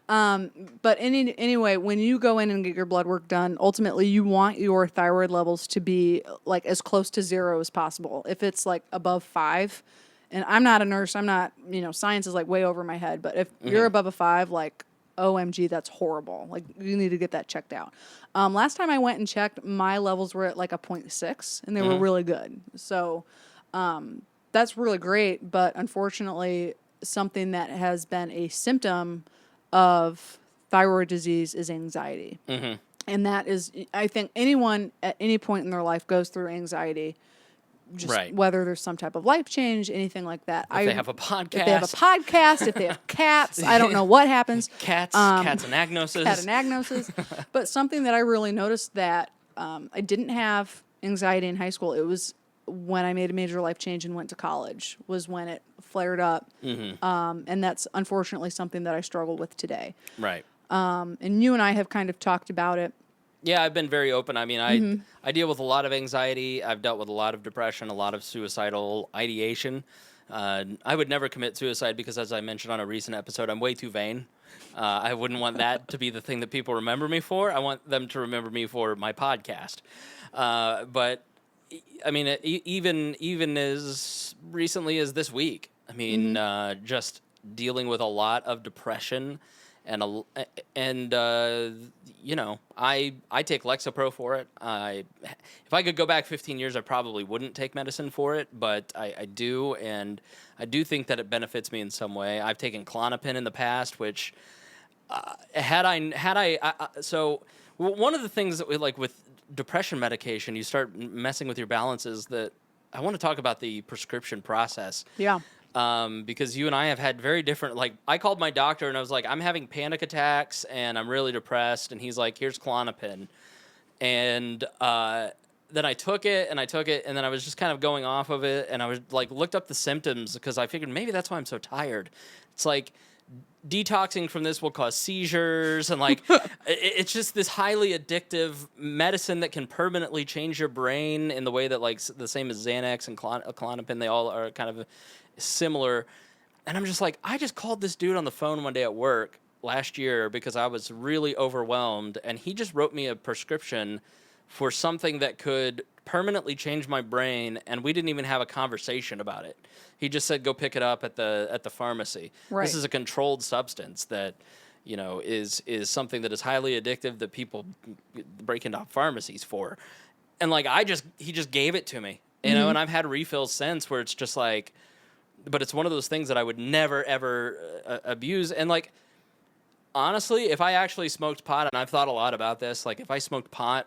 But anyway, when you go in and get your blood work done, ultimately you want your thyroid levels to be like as close to 0 as possible. If it's like above 5, and I'm not a nurse, I'm not, science is like way over my head, but if you're above a 5, like, OMG, that's horrible. Like, you need to get that checked out. Last time I went and checked, my levels were at like a 0.6, and they were really good. So, that's really great, but unfortunately, something that has been a symptom of thyroid disease is anxiety. And that is, I think anyone at any point in their life goes through anxiety, just Right. whether there's some type of life change, anything like that. If they have a podcast. If they have a podcast, if they have cats, I don't know what happens. Cats and agnoses. Cat and agnoses. But something that I really noticed that I didn't have anxiety in high school. It was when I made a major life change and went to college was when it flared up. And that's unfortunately something that I struggle with today. Right. And you and I have kind of talked about it. Yeah, I've been very open. I mean, I deal with a lot of anxiety. I've dealt with a lot of depression, a lot of suicidal ideation. I would never commit suicide because, as I mentioned on a recent episode, I'm way too vain. I wouldn't want that to be the thing that people remember me for. I want them to remember me for my podcast. But I mean, even as recently as this week, I mean, just dealing with a lot of depression. I take Lexapro for it. If I could go back 15 years, I probably wouldn't take medicine for it, but I do, and I do think that it benefits me in some way. I've taken Klonopin in the past, which so one of the things that we like with depression medication, you start messing with your balances. That I want to talk about the prescription process. Yeah. Because you and I have had very different, like, I called my doctor and I was like, I'm having panic attacks and I'm really depressed. And he's like, here's Klonopin. And then I took it and then I was just kind of going off of it. And I was like, looked up the symptoms because I figured maybe that's why I'm so tired. It's like detoxing from this will cause seizures. And like, it's just this highly addictive medicine that can permanently change your brain in the way that, like, the same as Xanax and Klonopin, they all are kind of similar. And I'm just like, I just called this dude on the phone one day at work last year because I was really overwhelmed, and he just wrote me a prescription for something that could permanently change my brain, and we didn't even have a conversation about it. He just said, go pick it up at the pharmacy. Right. This is a controlled substance that, is something that is highly addictive that people break into pharmacies for. And like he just gave it to me, and I've had refills since where it's just like, but it's one of those things that I would never ever abuse. And like, honestly, if I actually smoked pot, and I've thought a lot about this, like if I smoked pot,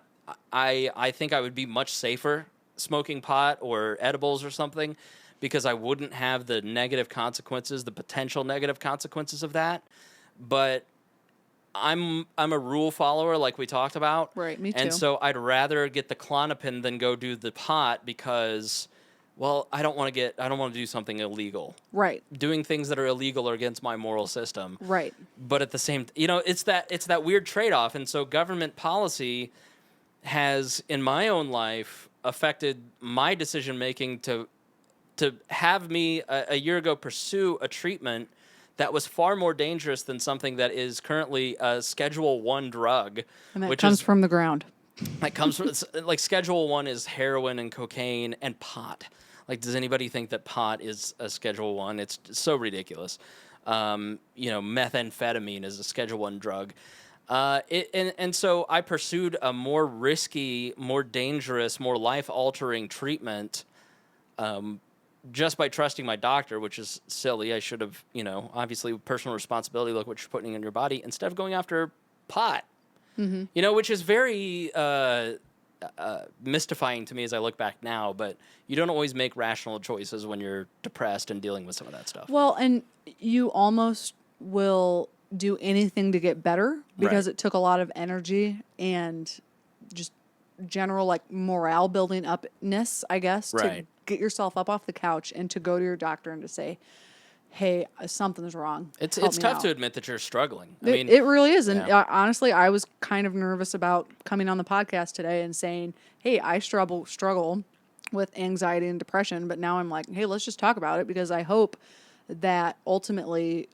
I think I would be much safer smoking pot or edibles or something, because I wouldn't have the negative consequences, the potential negative consequences of that. But I'm a rule follower, like we talked about. Right, me too. And so I'd rather get the Klonopin than go do the pot because, well, I don't want to do something illegal. Right. Doing things that are illegal are against my moral system. Right. But at the same, it's that weird trade-off. And so government policy has, in my own life, affected my decision making to have me a year ago pursue a treatment that was far more dangerous than something that is currently a Schedule I drug. And that comes from the ground. That comes from, like, Schedule I is heroin and cocaine and pot. Like, does anybody think that pot is a Schedule I? It's so ridiculous. Methamphetamine is a Schedule I drug. And so I pursued a more risky, more dangerous, more life-altering treatment just by trusting my doctor, which is silly. I should have, obviously personal responsibility, look what you're putting in your body, instead of going after pot, which is very mystifying to me as I look back now. But you don't always make rational choices when you're depressed and dealing with some of that stuff. Well, and you almost will do anything to get better because it took a lot of energy and just general like morale building upness, I guess, to get yourself up off the couch and to go to your doctor and to say, hey, something's wrong. It's tough to admit that you're struggling. I mean, it really is. And honestly, I was kind of nervous about coming on the podcast today and saying, hey, I struggle with anxiety and depression. But now I'm like, hey, let's just talk about it, because I hope that ultimately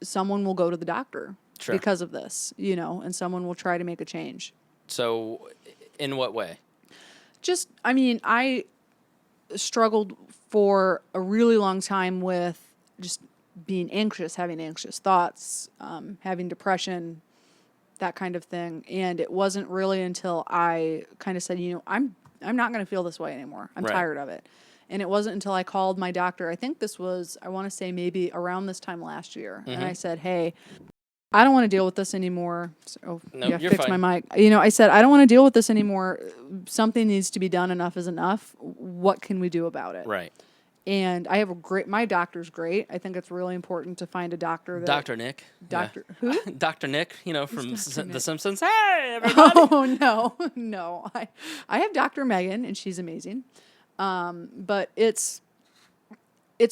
someone will go to the doctor because of this, and someone will try to make a change. So in what way? I struggled for a really long time with just being anxious, having anxious thoughts, having depression, that kind of thing. And it wasn't really until I kind of said, I'm not going to feel this way anymore. I'm tired of it. And it wasn't until I called my doctor. I think this was, I want to say maybe around this time last year. And I said, hey, I don't want to deal with this anymore. Fix my mic. I said, I don't want to deal with this anymore. Something needs to be done. Enough is enough. What can we do about it? Right. And I have my doctor's great. I think it's really important to find a doctor. Dr. Nick. Who? Dr. Nick, from The Simpsons. Hey, everybody. Oh, no. I have Dr. Megan, and she's amazing. But it's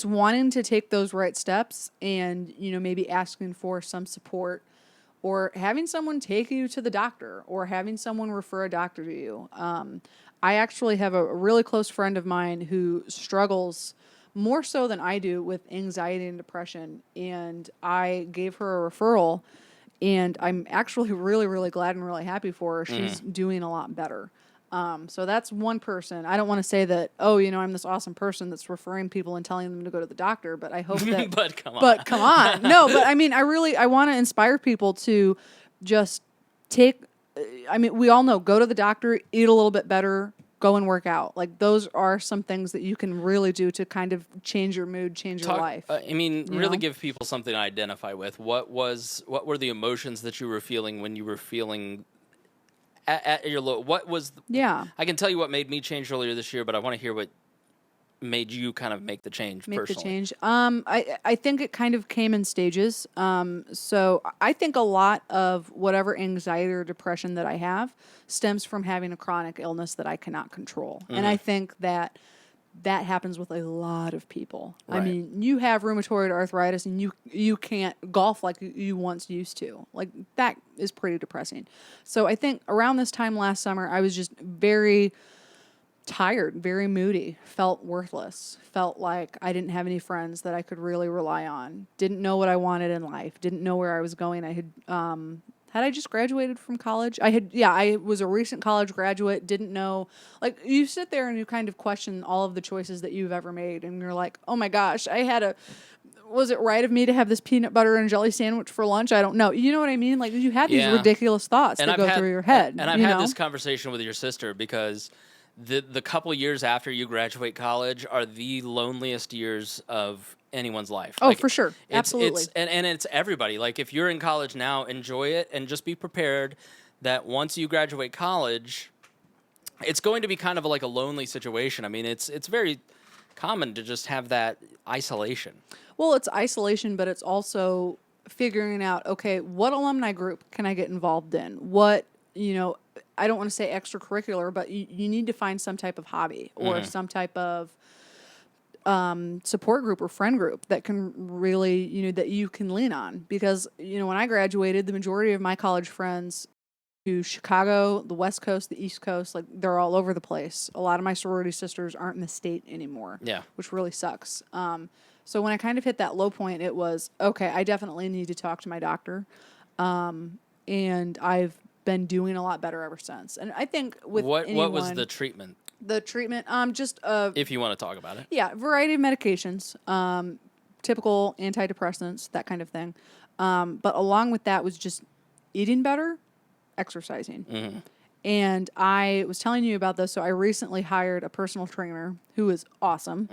wanting to take those right steps and, maybe asking for some support, or having someone take you to the doctor, or having someone refer a doctor to you. I actually have a really close friend of mine who struggles more so than I do with anxiety and depression. And I gave her a referral, and I'm actually really, really glad and really happy for her. She's doing a lot better. So that's one person. I don't want to say that, I'm this awesome person that's referring people and telling them to go to the doctor, but I hope that. But come on. No, but I want to inspire people to just we all know, go to the doctor, eat a little bit better, go and work out. Like, those are some things that you can really do to kind of change your mood, change your life. Really give people something to identify with. What were the emotions that you were feeling when you were feeling at your low? What was? I can tell you what made me change earlier this year, but I want to hear what made you kind of make the change personally. I think it kind of came in stages. So I think a lot of whatever anxiety or depression that I have stems from having a chronic illness that I cannot control. And I think that happens with a lot of people. Right. I mean, you have rheumatoid arthritis and you can't golf like you once used to. Like, that is pretty depressing. So I think around this time last summer, I was just very tired, very moody, felt worthless, felt like I didn't have any friends that I could really rely on, didn't know what I wanted in life, didn't know where I was going. I had I just graduated from college? I was a recent college graduate, didn't know. Like, you sit there and you kind of question all of the choices that you've ever made, and you're like, oh my gosh, I had was it right of me to have this peanut butter and jelly sandwich for lunch? I don't know. You know what I mean? Like, you have these ridiculous thoughts that go through your head. And I've had this conversation with your sister because the couple years after you graduate college are the loneliest years of anyone's life. Oh, like, for sure. Absolutely. And it's everybody. Like, if you're in college now, enjoy it and just be prepared that once you graduate college, it's going to be kind of like a lonely situation. I mean, it's very common to just have that isolation. Well, it's isolation, but it's also figuring out, okay, what alumni group can I get involved in? What, I don't want to say extracurricular, but you need to find some type of hobby or some type of support group or friend group that can really, that you can lean on. Because, when I graduated, the majority of my college friends to Chicago, the West Coast, the East Coast, like, they're all over the place. A lot of my sorority sisters aren't in the state anymore. Yeah. Which really sucks. So when I kind of hit that low point, it was, okay, I definitely need to talk to my doctor. And I've been doing a lot better ever since. And I think with what was the treatment? The treatment, just if you want to talk about it. Yeah, variety of medications, typical antidepressants, that kind of thing. But along with that was just eating better, exercising. Mm-hmm. And I was telling you about this, so I recently hired a personal trainer who is awesome.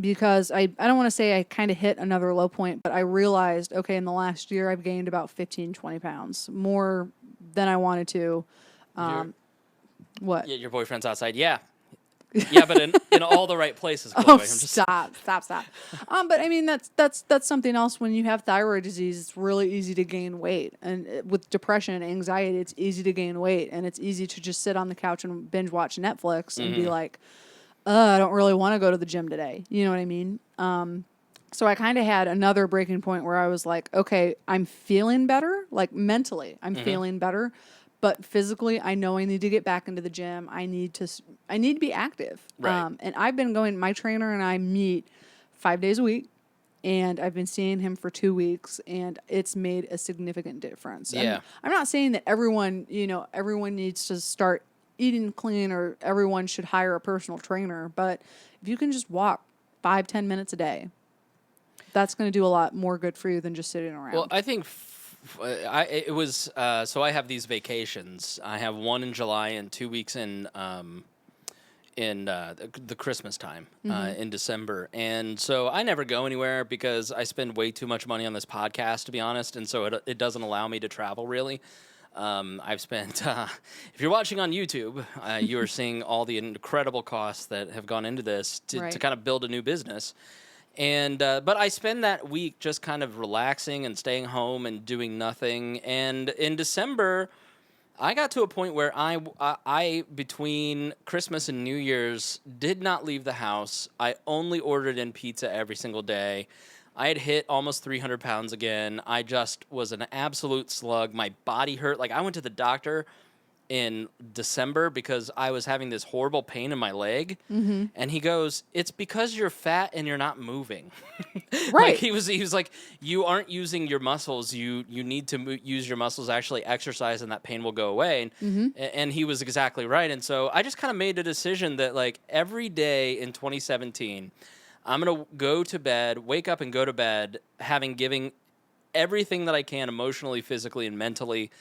Because I don't want to say I kind of hit another low point, but I realized, okay, in the last year I've gained about 15, 20 pounds, more than I wanted to. What? Your boyfriend's outside. Yeah. Yeah, but in all the right places. Chloe. Oh, stop. But I mean, that's something else. When you have thyroid disease, it's really easy to gain weight. And with depression and anxiety, it's easy to gain weight. And it's easy to just sit on the couch and binge watch Netflix and be like, I don't really want to go to the gym today. You know what I mean? So I kind of had another breaking point where I was like, okay, I'm feeling better. Like, mentally, I'm feeling better. But physically, I know I need to get back into the gym. I need to be active. Right. And I've been going, my trainer and I meet 5 days a week, and I've been seeing him for 2 weeks, and it's made a significant difference. Yeah. And I'm not saying that everyone needs to start eating clean or everyone should hire a personal trainer, but if you can just walk 5-10 minutes a day, that's going to do a lot more good for you than just sitting around. Well, I think so I have these vacations. I have one in July and 2 weeks in the Christmas time, in December. And so I never go anywhere because I spend way too much money on this podcast, to be honest. And so it doesn't allow me to travel, really. I've spent, if you're watching on YouTube, you are seeing all the incredible costs that have gone into this to kind of build a new business. And but I spend that week just kind of relaxing and staying home and doing nothing. And in December, I got to a point where I between Christmas and New Year's did not leave the house. I only ordered in pizza every single day. I had hit almost 300 pounds again. I just was an absolute slug. My body hurt. Like, I went to the doctor in December because I was having this horrible pain in my leg. And he goes, "It's because you're fat and you're not moving." Right. Like, he was like, "You aren't using your muscles. You need to use your muscles, actually exercise, and that pain will go away." And he was exactly right. And so I just kind of made a decision that, like, every day in 2017, I'm going to go to bed, wake up and go to bed, having given everything that I can emotionally, physically, and mentally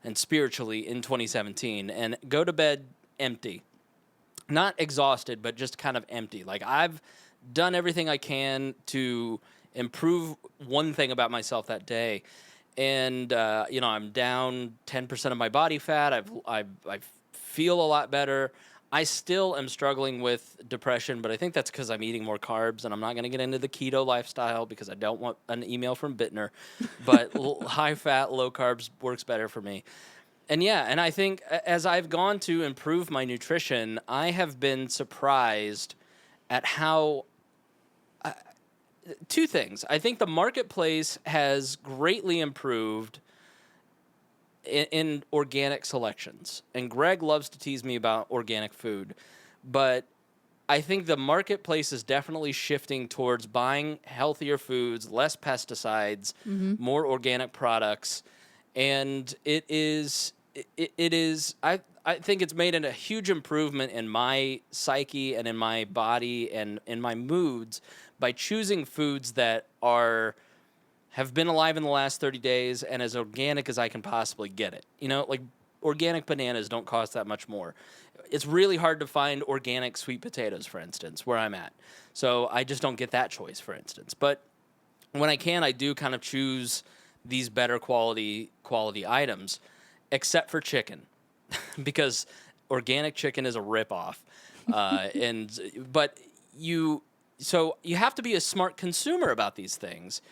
and spiritually in 2017, and go to bed empty. Not exhausted, but just kind of empty. Like, I've done everything I can to improve one thing about myself that day. And, I'm down 10% of my body fat. I feel a lot better. I still am struggling with depression, but I think that's because I'm eating more carbs, and I'm not going to get into the keto lifestyle because I don't want an email from Bittner. But high-fat, low-carbs works better for me. And I think as I've gone to improve my nutrition, I have been surprised at how... two things. I think the marketplace has greatly improved in organic selections. And Greg loves to tease me about organic food. But I think the marketplace is definitely shifting towards buying healthier foods, less pesticides, more organic products. And it is I think it's made a huge improvement in my psyche and in my body and in my moods. by choosing foods that have been alive in the last 30 days and as organic as I can possibly get it. You know, like organic bananas don't cost that much more. It's really hard to find organic sweet potatoes, for instance, where I'm at. So I just don't get that choice, for instance. But when I can, I do kind of choose these better quality items, except for chicken, because organic chicken is a ripoff. But you have to be a smart consumer about these things.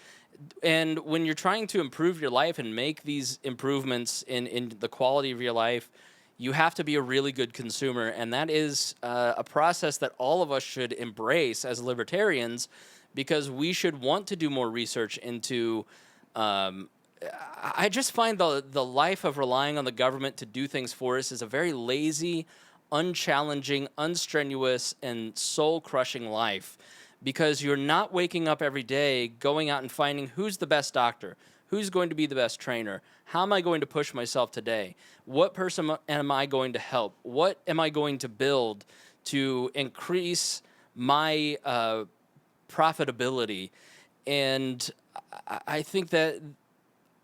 And when you're trying to improve your life and make these improvements in the quality of your life, you have to be a really good consumer. And that is a process that all of us should embrace as libertarians, because we should want to do more research into. I just find the life of relying on the government to do things for us is a very lazy, unchallenging, unstrenuous, and soul-crushing life, because you're not waking up every day going out and finding who's the best doctor, who's going to be the best trainer, how am I going to push myself today, what person am I going to help, what am I going to build to increase my profitability. And I think that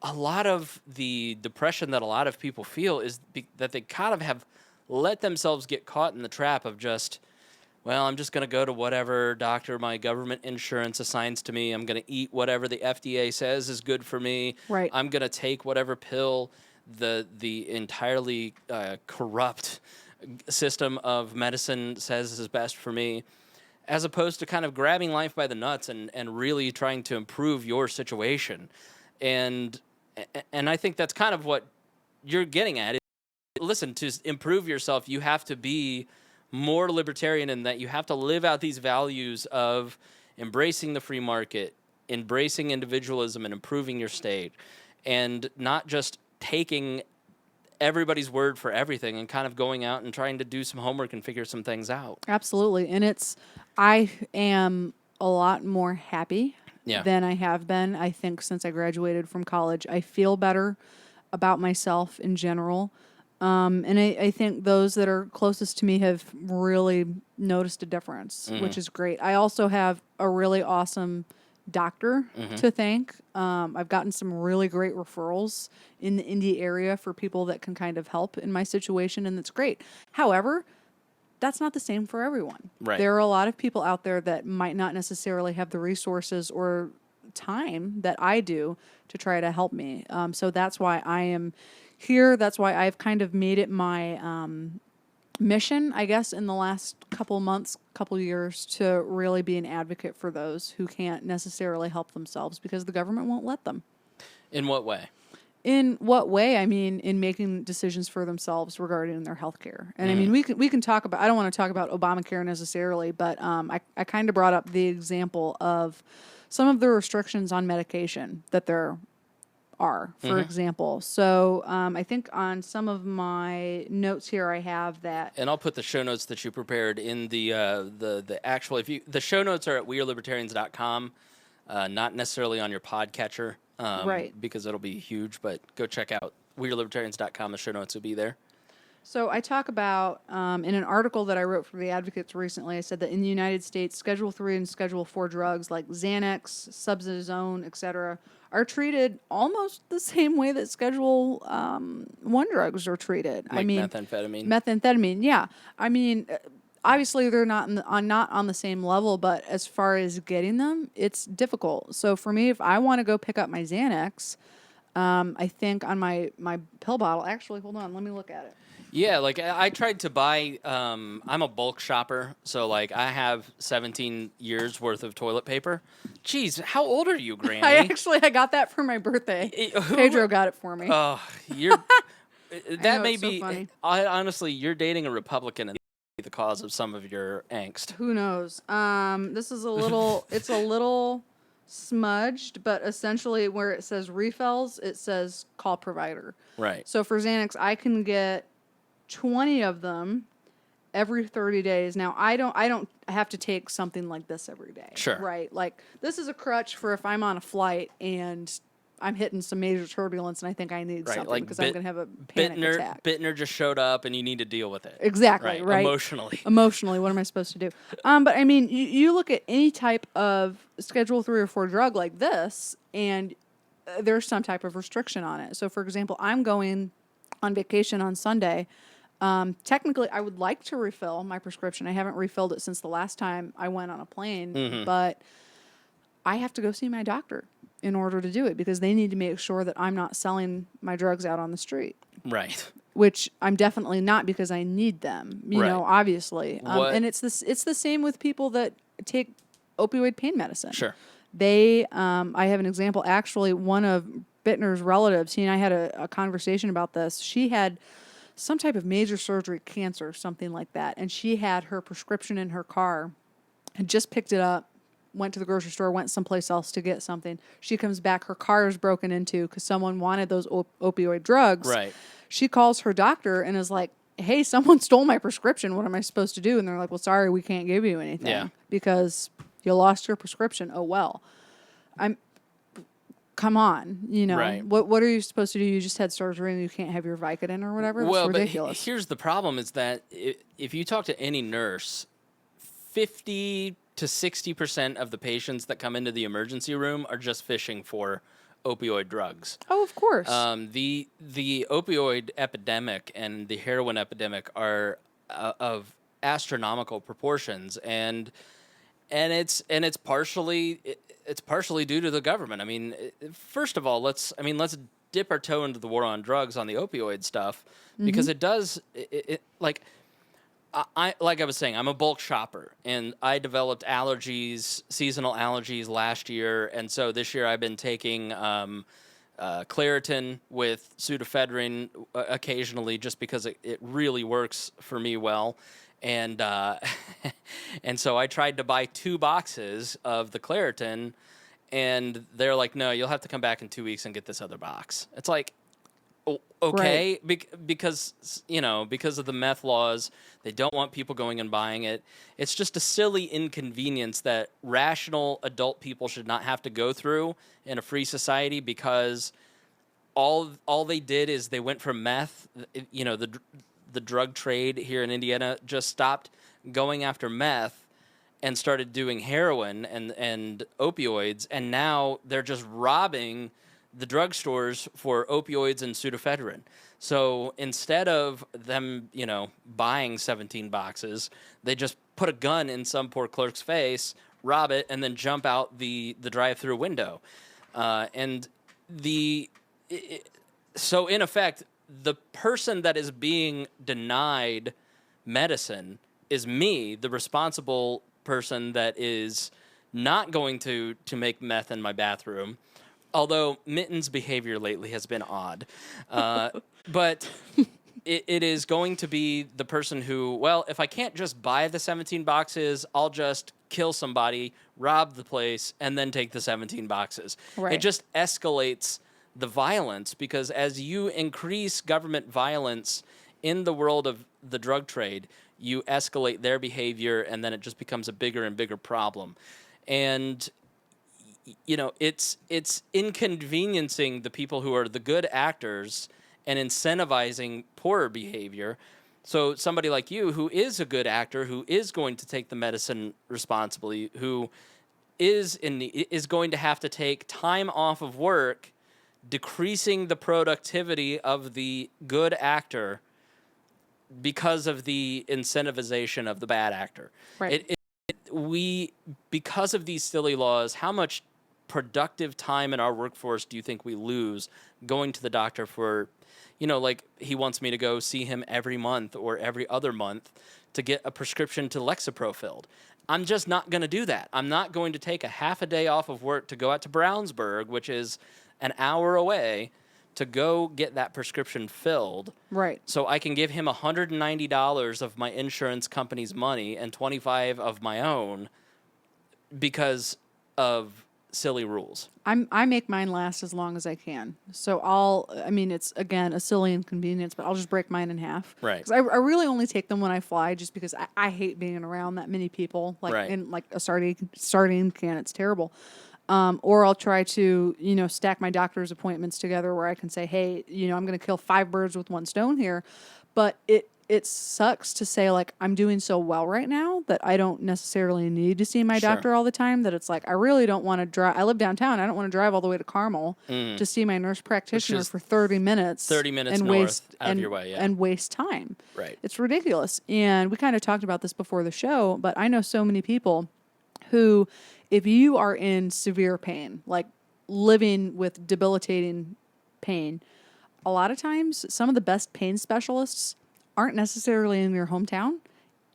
a lot of the depression that a lot of people feel is that they kind of have let themselves get caught in the trap of just, well, I'm just going to go to whatever doctor my government insurance assigns to me. I'm going to eat whatever the FDA says is good for me. Right. I'm going to take whatever pill the entirely corrupt system of medicine says is best for me, as opposed to kind of grabbing life by the nuts and really trying to improve your situation. And I think that's kind of what you're getting at. Listen, to improve yourself, you have to be more libertarian in that you have to live out these values of embracing the free market, embracing individualism, and improving your state, and not just taking everybody's word for everything and kind of going out and trying to do some homework and figure some things out. Absolutely. And I am a lot more happy than I have been, I think, since I graduated from college. I feel better about myself in general. And I think those that are closest to me have really noticed a difference, which is great. I also have a really awesome doctor to thank. I've gotten some really great referrals in the Indy area for people that can kind of help in my situation, and that's great. However, that's not the same for everyone. Right. There are a lot of people out there that might not necessarily have the resources or time that I do to try to help me. So that's why I am here. That's why I've kind of made it my mission, I guess, in the last couple months, couple years, to really be an advocate for those who can't necessarily help themselves because the government won't let them. In what way? In what way? I mean, in making decisions for themselves regarding their health care. And I mean, we can talk about, I don't want to talk about Obamacare necessarily, but I kind of brought up the example of some of the restrictions on medication that there are, for example. So I think on some of my notes here, I have that. And I'll put the show notes that you prepared in the actual, the show notes are at wearelibertarians.com, not necessarily on your podcatcher. Right. Because it'll be huge, but go check out wearelibertarians.com. The show notes will be there. So I talk about, in an article that I wrote for the Advocates recently, I said that in the United States, Schedule 3 and Schedule 4 drugs like Xanax, Subzone, etc., are treated almost the same way that Schedule 1 drugs are treated. Like methamphetamine. Methamphetamine, yeah. I mean, obviously they're not on the same level, but as far as getting them, it's difficult. So for me, if I want to go pick up my Xanax, I think on my pill bottle, actually, hold on, let me look at it. Yeah, like I tried to buy, I'm a bulk shopper, so like I have 17 years worth of toilet paper. Jeez, how old are you, Granny? I got that for my birthday. Pedro got it for me. Oh, you're, that know, may it's so be, funny. Honestly, you're dating a Republican and the cause of some of your angst. Who knows? This is it's a little smudged, but essentially where it says refills, it says call provider. Right. So for Xanax, I can get 20 of them every 30 days. Now, I don't have to take something like this every day. Sure. Right? Like, this is a crutch for if I'm on a flight and I'm hitting some major turbulence and I think I need something like because I'm going to have a panic attack. Bittner just showed up and you need to deal with it. Exactly, right? Emotionally. Emotionally, what am I supposed to do? But I mean, you look at any type of Schedule 3 or 4 drug like this, and there's some type of restriction on it. So, for example, I'm going on vacation on Sunday. Technically, I would like to refill my prescription. I haven't refilled it since the last time I went on a plane, but I have to go see my doctor in order to do it because they need to make sure that I'm not selling my drugs out on the street. Right. Which I'm definitely not because I need them, you know, obviously. And it's the same with people that take opioid pain medicine. Sure. They, I have an example. Actually, one of Bittner's relatives, he and I had a conversation about this. She had some type of major surgery, cancer, something like that. And she had her prescription in her car and just picked it up, went to the grocery store, went someplace else to get something. She comes back, her car is broken into because someone wanted those opioid drugs. Right. She calls her doctor and is like, hey, someone stole my prescription. What am I supposed to do? And they're like, well, sorry, we can't give you anything because you lost your prescription. Oh, well. Come on, you know. Right. What are you supposed to do? You just had surgery and you can't have your Vicodin or whatever? That's ridiculous. But here's the problem is that if you talk to any nurse, 50 to 60% of the patients that come into the emergency room are just fishing for opioid drugs. Oh, of course. The opioid epidemic and the heroin epidemic are of astronomical proportions, and it's partially due to the government. I mean, first of all, let's dip our toe into the war on drugs on the opioid stuff because it does like I was saying, I'm a bulk shopper, and I developed seasonal allergies last year, and so this year I've been taking Claritin with pseudoephedrine occasionally, just because it really works for me well, and and so I tried to buy 2 boxes of the Claritin, and they're like, no, you'll have to come back in 2 weeks and get this other box. It's like, okay, because of the meth laws, they don't want people going and buying it. It's just a silly inconvenience that rational adult people should not have to go through in a free society, because all they did is they went from meth. You know, the drug trade here in Indiana just stopped going after meth and started doing heroin and opioids, and now they're just robbing the drugstores for opioids and pseudoephedrine. So instead of them, buying 17 boxes, they just put a gun in some poor clerk's face, rob it, and then jump out the drive-through window. So in effect, the person that is being denied medicine is me, the responsible person that is not going to make meth in my bathroom. Although Mitten's behavior lately has been odd. But it is going to be the person who, well, if I can't just buy the 17 boxes, I'll just kill somebody, rob the place, and then take the 17 boxes. Right. It just escalates the violence, because as you increase government violence in the world of the drug trade, you escalate their behavior, and then it just becomes a bigger and bigger problem. And it's inconveniencing the people who are the good actors and incentivizing poorer behavior. So somebody like you, who is a good actor, who is going to take the medicine responsibly, who is going to have to take time off of work, decreasing the productivity of the good actor because of the incentivization of the bad actor. Right. Because of these silly laws, how much productive time in our workforce do you think we lose going to the doctor for, like he wants me to go see him every month or every other month to get a prescription to Lexapro filled? I'm just not going to do that. I'm not going to take a half a day off of work to go out to Brownsburg, which is an hour away, to go get that prescription filled. Right. So I can give him $190 of my insurance company's money and $25 of my own because of silly rules. I make mine last as long as I can. So it's, again, a silly inconvenience, but I'll just break mine in half. Right. 'Cause I really only take them when I fly, just because I hate being around that many people, in like a sardine can. It's terrible. Or I'll try to, stack my doctor's appointments together where I can say, hey, I'm going to kill 5 birds with 1 stone here. But it sucks to say, like, I'm doing so well right now that I don't necessarily need to see my doctor all the time, that it's like, I really don't want to drive. I live downtown. I don't want to drive all the way to Carmel to see my nurse practitioner for 30 minutes. 30 minutes and north out of your way, yeah. And waste time. Right. It's ridiculous. And we kind of talked about this before the show, but I know so many people who, if you are in severe pain, like living with debilitating pain, a lot of times some of the best pain specialists aren't necessarily in your hometown,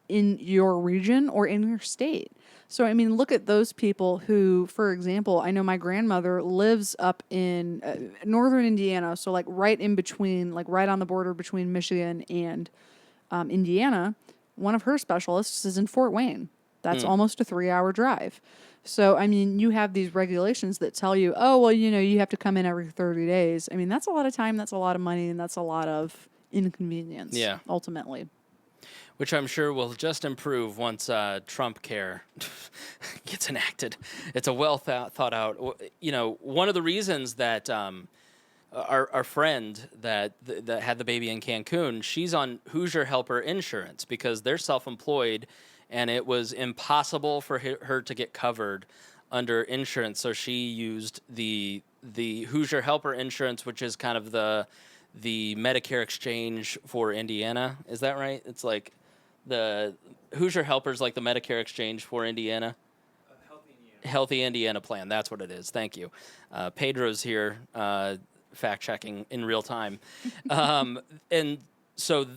in your region, or in your state. So, I mean, look at those people who, for example, I know my grandmother lives up in northern Indiana, so like right in between, like right on the border between Michigan and Indiana. One of her specialists is in Fort Wayne. That's almost a 3-hour drive. So, I mean, you have these regulations that tell you, oh, well, you have to come in every 30 days. I mean, that's a lot of time, that's a lot of money, and that's a lot of inconvenience, ultimately. Which I'm sure will just improve once Trump Care gets enacted. It's a well thought out. One of the reasons that our friend that had the baby in Cancun, she's on Hoosier Helper insurance because they're self-employed, and it was impossible for her to get covered under insurance. So she used the Hoosier Helper insurance, which is kind of the Medicare exchange for Indiana. Is that right? It's like the Hoosier Helper's like the Medicare exchange for Indiana. Healthy Indiana plan. That's what it is. Thank you. Pedro's here, fact checking in real time. And so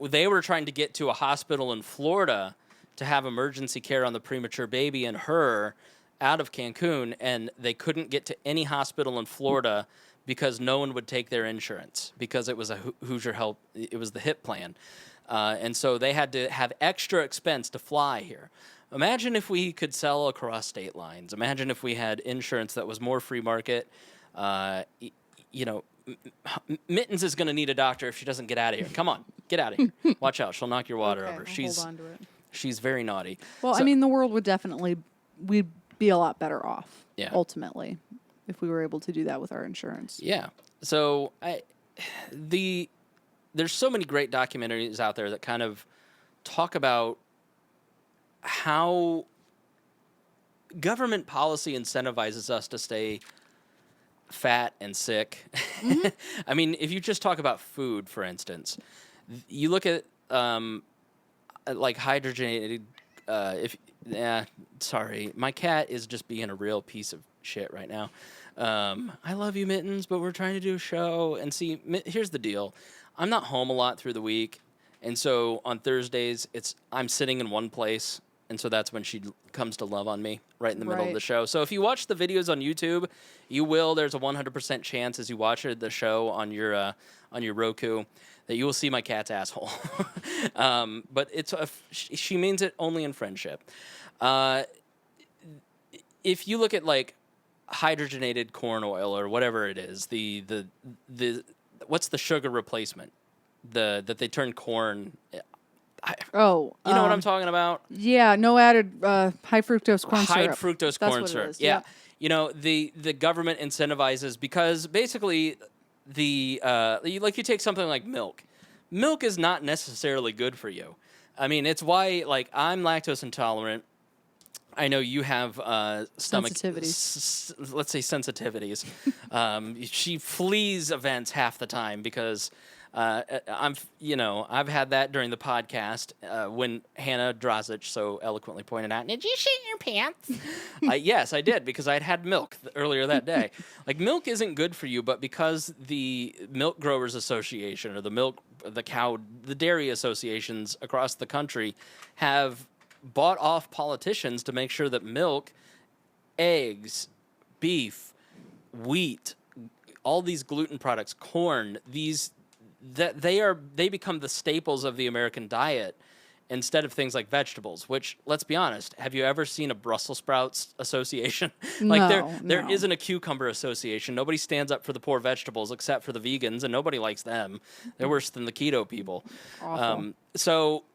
they were trying to get to a hospital in Florida to have emergency care on the premature baby and her out of Cancun, and they couldn't get to any hospital in Florida because no one would take their insurance because it was a Hoosier Help. It was the HIP plan. And so they had to have extra expense to fly here. Imagine if we could sell across state lines. Imagine if we had insurance that was more free market. Mittens is going to need a doctor if she doesn't get out of here. Come on, get out of here. Watch out. She'll knock your water over. Hold on to it. She's very naughty. Well, I mean, the world would we'd be a lot better off, ultimately, if we were able to do that with our insurance. Yeah. So there's so many great documentaries out there that kind of talk about how government policy incentivizes us to stay fat and sick. Mm-hmm. I mean, if you just talk about food, for instance, you look at like hydrogenated. Sorry, my cat is just being a real piece of shit right now. I love you, Mittens, but we're trying to do a show. And see, here's the deal. I'm not home a lot through the week. And so on Thursdays, I'm sitting in one place. And so that's when she comes to love on me right in the middle of the show. So if you watch the videos on YouTube, there's a 100% chance as you watch the show on your Roku that you will see my cat's asshole. But she means it only in friendship. If you look at like hydrogenated corn oil or whatever it is, the what's the sugar replacement? That they turn corn. You know what I'm talking about? Yeah, no added high fructose corn syrup. High fructose corn syrup. Yeah. The government incentivizes because basically you take something like milk. Milk is not necessarily good for you. I mean, it's why like I'm lactose intolerant. I know you have stomach sensitivities. Let's say sensitivities. She flees events half the time because I've had that during the podcast when Hannah Drozic so eloquently pointed out, Did you shit your pants? yes, I did, because I'd had milk earlier that day. Like, milk isn't good for you, but because the Milk Growers Association or the dairy associations across the country have bought off politicians to make sure that milk, eggs, beef, wheat, all these gluten products, corn, they become the staples of the American diet instead of things like vegetables, which, let's be honest, have you ever seen a Brussels sprouts association? Like there isn't a cucumber association. Nobody stands up for the poor vegetables except for the vegans, and nobody likes them. They're worse than the keto people. Awful. So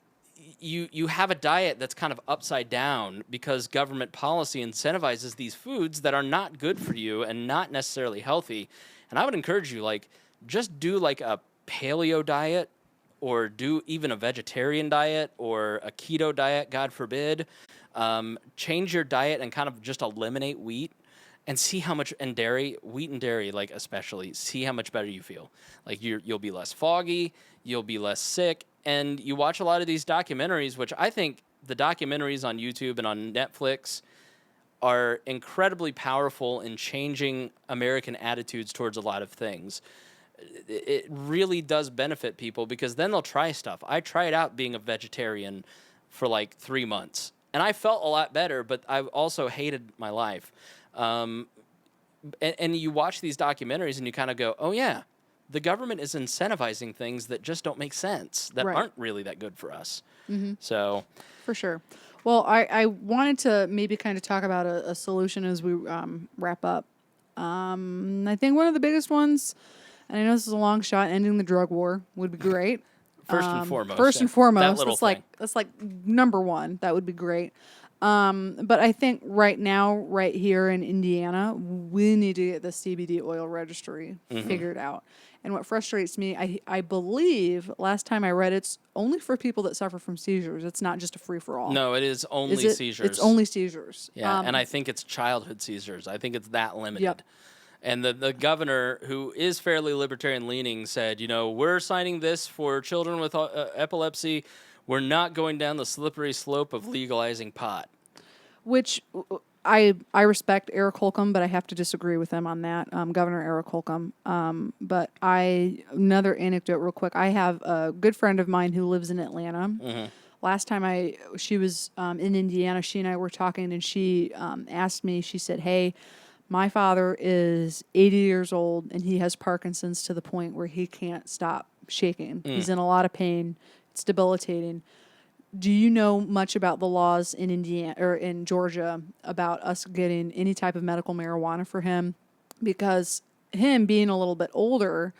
you have a diet that's kind of upside down because government policy incentivizes these foods that are not good for you and not necessarily healthy. And I would encourage you, like, just do like a paleo diet, or do even a vegetarian diet or a keto diet, God forbid. Change your diet and kind of just eliminate wheat and see how much, and dairy, wheat and dairy, like especially, see how much better you feel. Like you'll be less foggy, you'll be less sick. And you watch a lot of these documentaries, which I think the documentaries on YouTube and on Netflix are incredibly powerful in changing American attitudes towards a lot of things. It really does benefit people because then they'll try stuff. I tried out being a vegetarian for like 3 months, and I felt a lot better, but I also hated my life. And you watch these documentaries and you kind of go, oh, yeah, the government is incentivizing things that just don't make sense, that aren't really that good for us. So, for sure. Well, I wanted to maybe kind of talk about a solution as we wrap up. I think one of the biggest ones, and I know this is a long shot, ending the drug war would be great. First and foremost. First and foremost, That that's like number one. That would be great. But I think right now, right here in Indiana, we need to get the CBD oil registry figured out. And what frustrates me, I believe last time I read, it's only for people that suffer from seizures. It's not just a free for all. No, it is only seizures. It's only seizures. Yeah, and I think it's childhood seizures. I think it's that limited. Yep. And the governor, who is fairly libertarian leaning, said, you know, we're signing this for children with epilepsy. We're not going down the slippery slope of legalizing pot. Which I respect Eric Holcomb, but I have to disagree with him on that, Governor Eric Holcomb. But another anecdote real quick. I have a good friend of mine who lives in Atlanta. Last time she was in Indiana, she and I were talking, and she asked me, she said, hey, my father is 80 years old, and he has Parkinson's to the point where he can't stop shaking. He's in a lot of pain. It's debilitating. Do you know much about the laws in Indiana or in Georgia about us getting any type of medical marijuana for him? Because him being a little bit older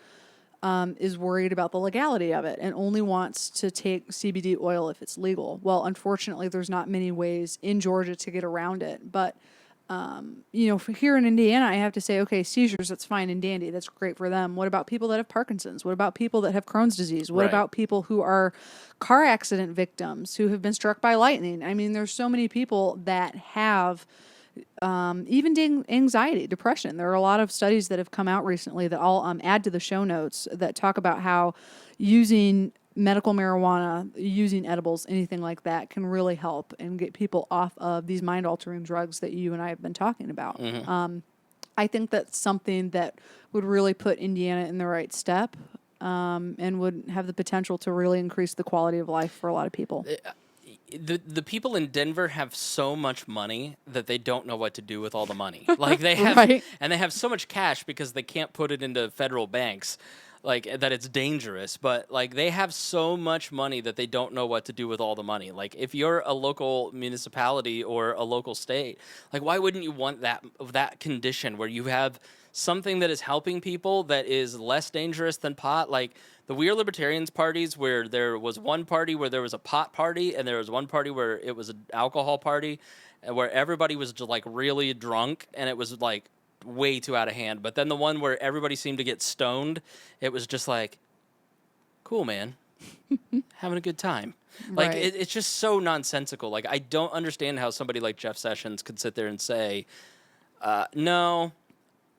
is worried about the legality of it and only wants to take CBD oil if it's legal. Well, unfortunately, there's not many ways in Georgia to get around it. But for here in Indiana, I have to say, okay, seizures, that's fine and dandy. That's great for them. What about people that have Parkinson's? What about people that have Crohn's disease? What about people who are car accident victims, who have been struck by lightning? I mean, there's so many people that have even anxiety, depression. There are a lot of studies that have come out recently that I'll add to the show notes that talk about how using medical marijuana, using edibles, anything like that can really help and get people off of these mind-altering drugs that you and I have been talking about. I think that's something that would really put Indiana in the right step and would have the potential to really increase the quality of life for a lot of people. The people in Denver have so much money that they don't know what to do with all the money. Like they have, and they have so much cash because they can't put it into federal banks. Like that it's dangerous, but like they have so much money that they don't know what to do with all the money. Like if you're a local municipality or a local state, like why wouldn't you want that condition where you have something that is helping people that is less dangerous than pot? Like the We Are Libertarians parties, where there was one party where there was a pot party and there was one party where it was an alcohol party, and where everybody was just like really drunk and it was like way too out of hand. But then the one where everybody seemed to get stoned, it was just like, cool, man. Having a good time. Like it's just so nonsensical. Like I don't understand how somebody like Jeff Sessions could sit there and say, no,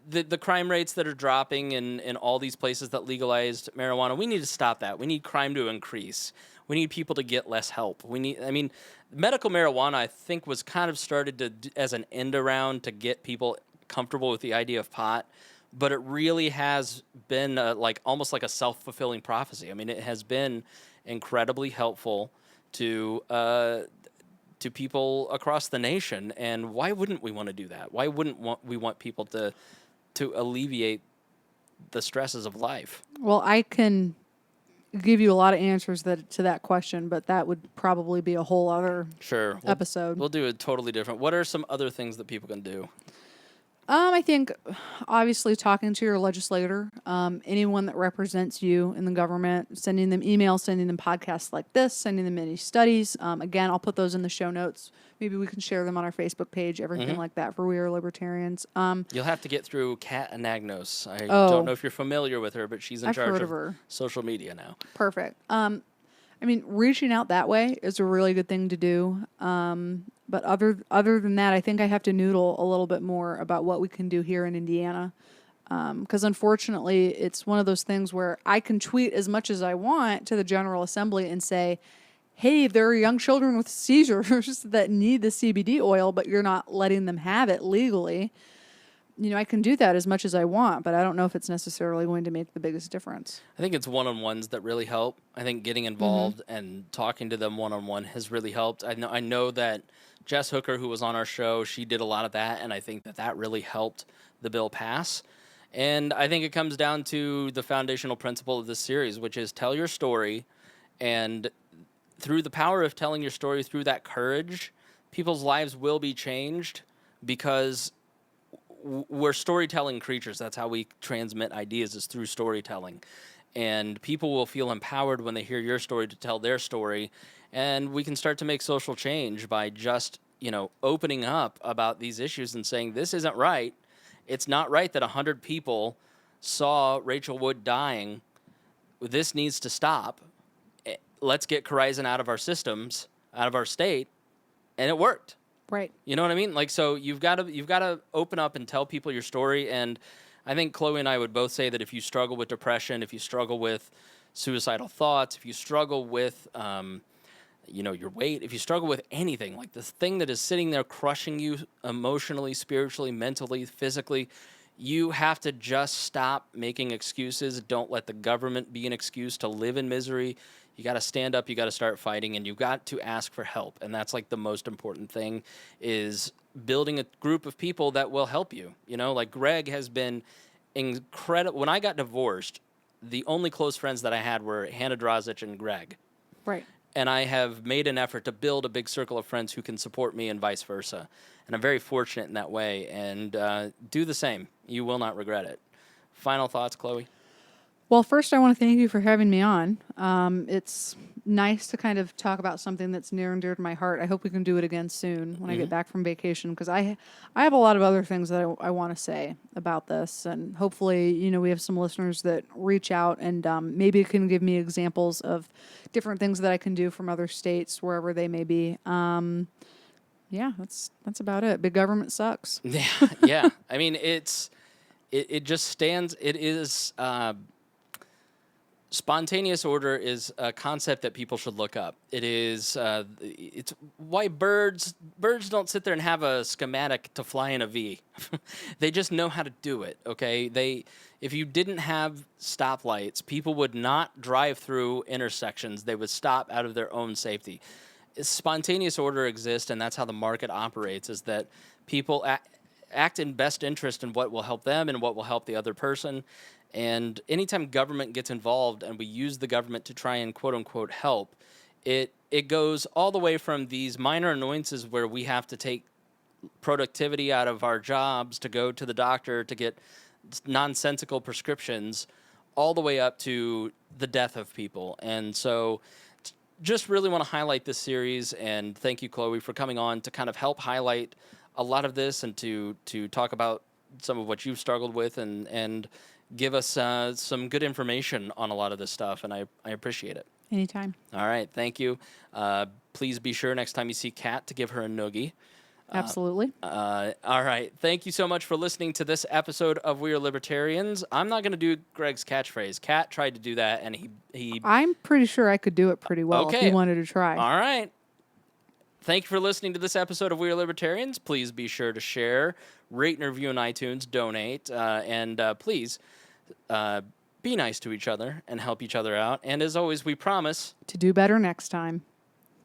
the crime rates that are dropping in all these places that legalized marijuana, we need to stop that. We need crime to increase. We need people to get less help. Medical marijuana, I think, was kind of started as an end around to get people comfortable with the idea of pot, but it really has been almost like a self-fulfilling prophecy. I mean, it has been incredibly helpful to people across the nation, and why wouldn't we want to do that? Why wouldn't we want people to alleviate the stresses of life? Well, I can give you a lot of answers to that question, but that would probably be a whole other episode. We'll do it totally different. What are some other things that people can do? I think obviously talking to your legislator, anyone that represents you in the government, sending them emails, sending them podcasts like this, sending them any studies. Again, I'll put those in the show notes. Maybe we can share them on our Facebook page, everything like that for We Are Libertarians. You'll have to get through Kat Anagnos. I Oh. don't know if you're familiar with her, but she's in I've charge heard of of her. social media now. Perfect. I mean, reaching out that way is a really good thing to do. But other than that, I think I have to noodle a little bit more about what we can do here in Indiana. Because unfortunately, it's one of those things where I can tweet as much as I want to the General Assembly and say, hey, there are young children with seizures that need the CBD oil, but you're not letting them have it legally. You know, I can do that as much as I want, but I don't know if it's necessarily going to make the biggest difference. I think it's one-on-ones that really help. I think getting involved and talking to them one-on-one has really helped. I know that Jess Hooker, who was on our show, she did a lot of that, and I think that really helped the bill pass. And I think it comes down to the foundational principle of this series, which is tell your story, and through the power of telling your story, through that courage, people's lives will be changed because we're storytelling creatures. That's how we transmit ideas, is through storytelling. And people will feel empowered when they hear your story to tell their story. And we can start to make social change by just, opening up about these issues and saying, this isn't right. It's not right that 100 people saw Rachel Wood dying. This needs to stop. Let's get Corizon out of our systems, out of our state. And it worked. Right. You know what I mean? Like, so you've got to open up and tell people your story. And I think Chloe and I would both say that if you struggle with depression, if you struggle with suicidal thoughts, if you struggle with, your weight, if you struggle with anything, like this thing that is sitting there crushing you emotionally, spiritually, mentally, physically, you have to just stop making excuses. Don't let the government be an excuse to live in misery. You got to stand up, you got to start fighting, and you got to ask for help. And that's like the most important thing, is building a group of people that will help you. Like Greg has been incredible. When I got divorced, the only close friends that I had were Hannah Drozic and Greg. Right. And I have made an effort to build a big circle of friends who can support me and vice versa. And I'm very fortunate in that way. And do the same. You will not regret it. Final thoughts, Chloe? Well, first, I want to thank you for having me on. It's nice to kind of talk about something that's near and dear to my heart. I hope we can do it again soon when I get back from vacation, because I have a lot of other things that I want to say about this. And hopefully, we have some listeners that reach out and maybe it can give me examples of different things that I can do from other states, wherever they may be. Yeah, that's about it. Big government sucks. Yeah. I mean, it just stands. It is. Spontaneous order is a concept that people should look up. It is, it's why birds don't sit there and have a schematic to fly in a V. They just know how to do it, okay? If you didn't have stoplights, people would not drive through intersections. They would stop out of their own safety. Spontaneous order exists, and that's how the market operates, is that people act in best interest in what will help them and what will help the other person. And anytime government gets involved and we use the government to try and quote unquote help, it goes all the way from these minor annoyances where we have to take productivity out of our jobs to go to the doctor to get nonsensical prescriptions, all the way up to the death of people. And so just really want to highlight this series, and thank you, Chloe, for coming on to kind of help highlight a lot of this and to talk about some of what you've struggled with and give us some good information on a lot of this stuff, and I appreciate it. Anytime. All right, thank you. Please be sure next time you see Kat to give her a noogie. Absolutely. All right, thank you so much for listening to this episode of We Are Libertarians. I'm not going to do Greg's catchphrase. Kat tried to do that, and he I'm pretty sure I could do it pretty well if you wanted to try. All right. Thank you for listening to this episode of We Are Libertarians. Please be sure to share, rate and review on iTunes, donate, and please be nice to each other and help each other out. And as always, we promise to do better next time.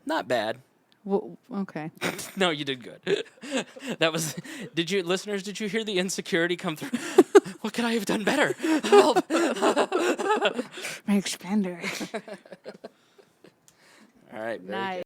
Not bad. Well, okay. No, you did good. Did you hear the insecurity come through? What could I have done better? Help. My expander. All right. Very nice. good.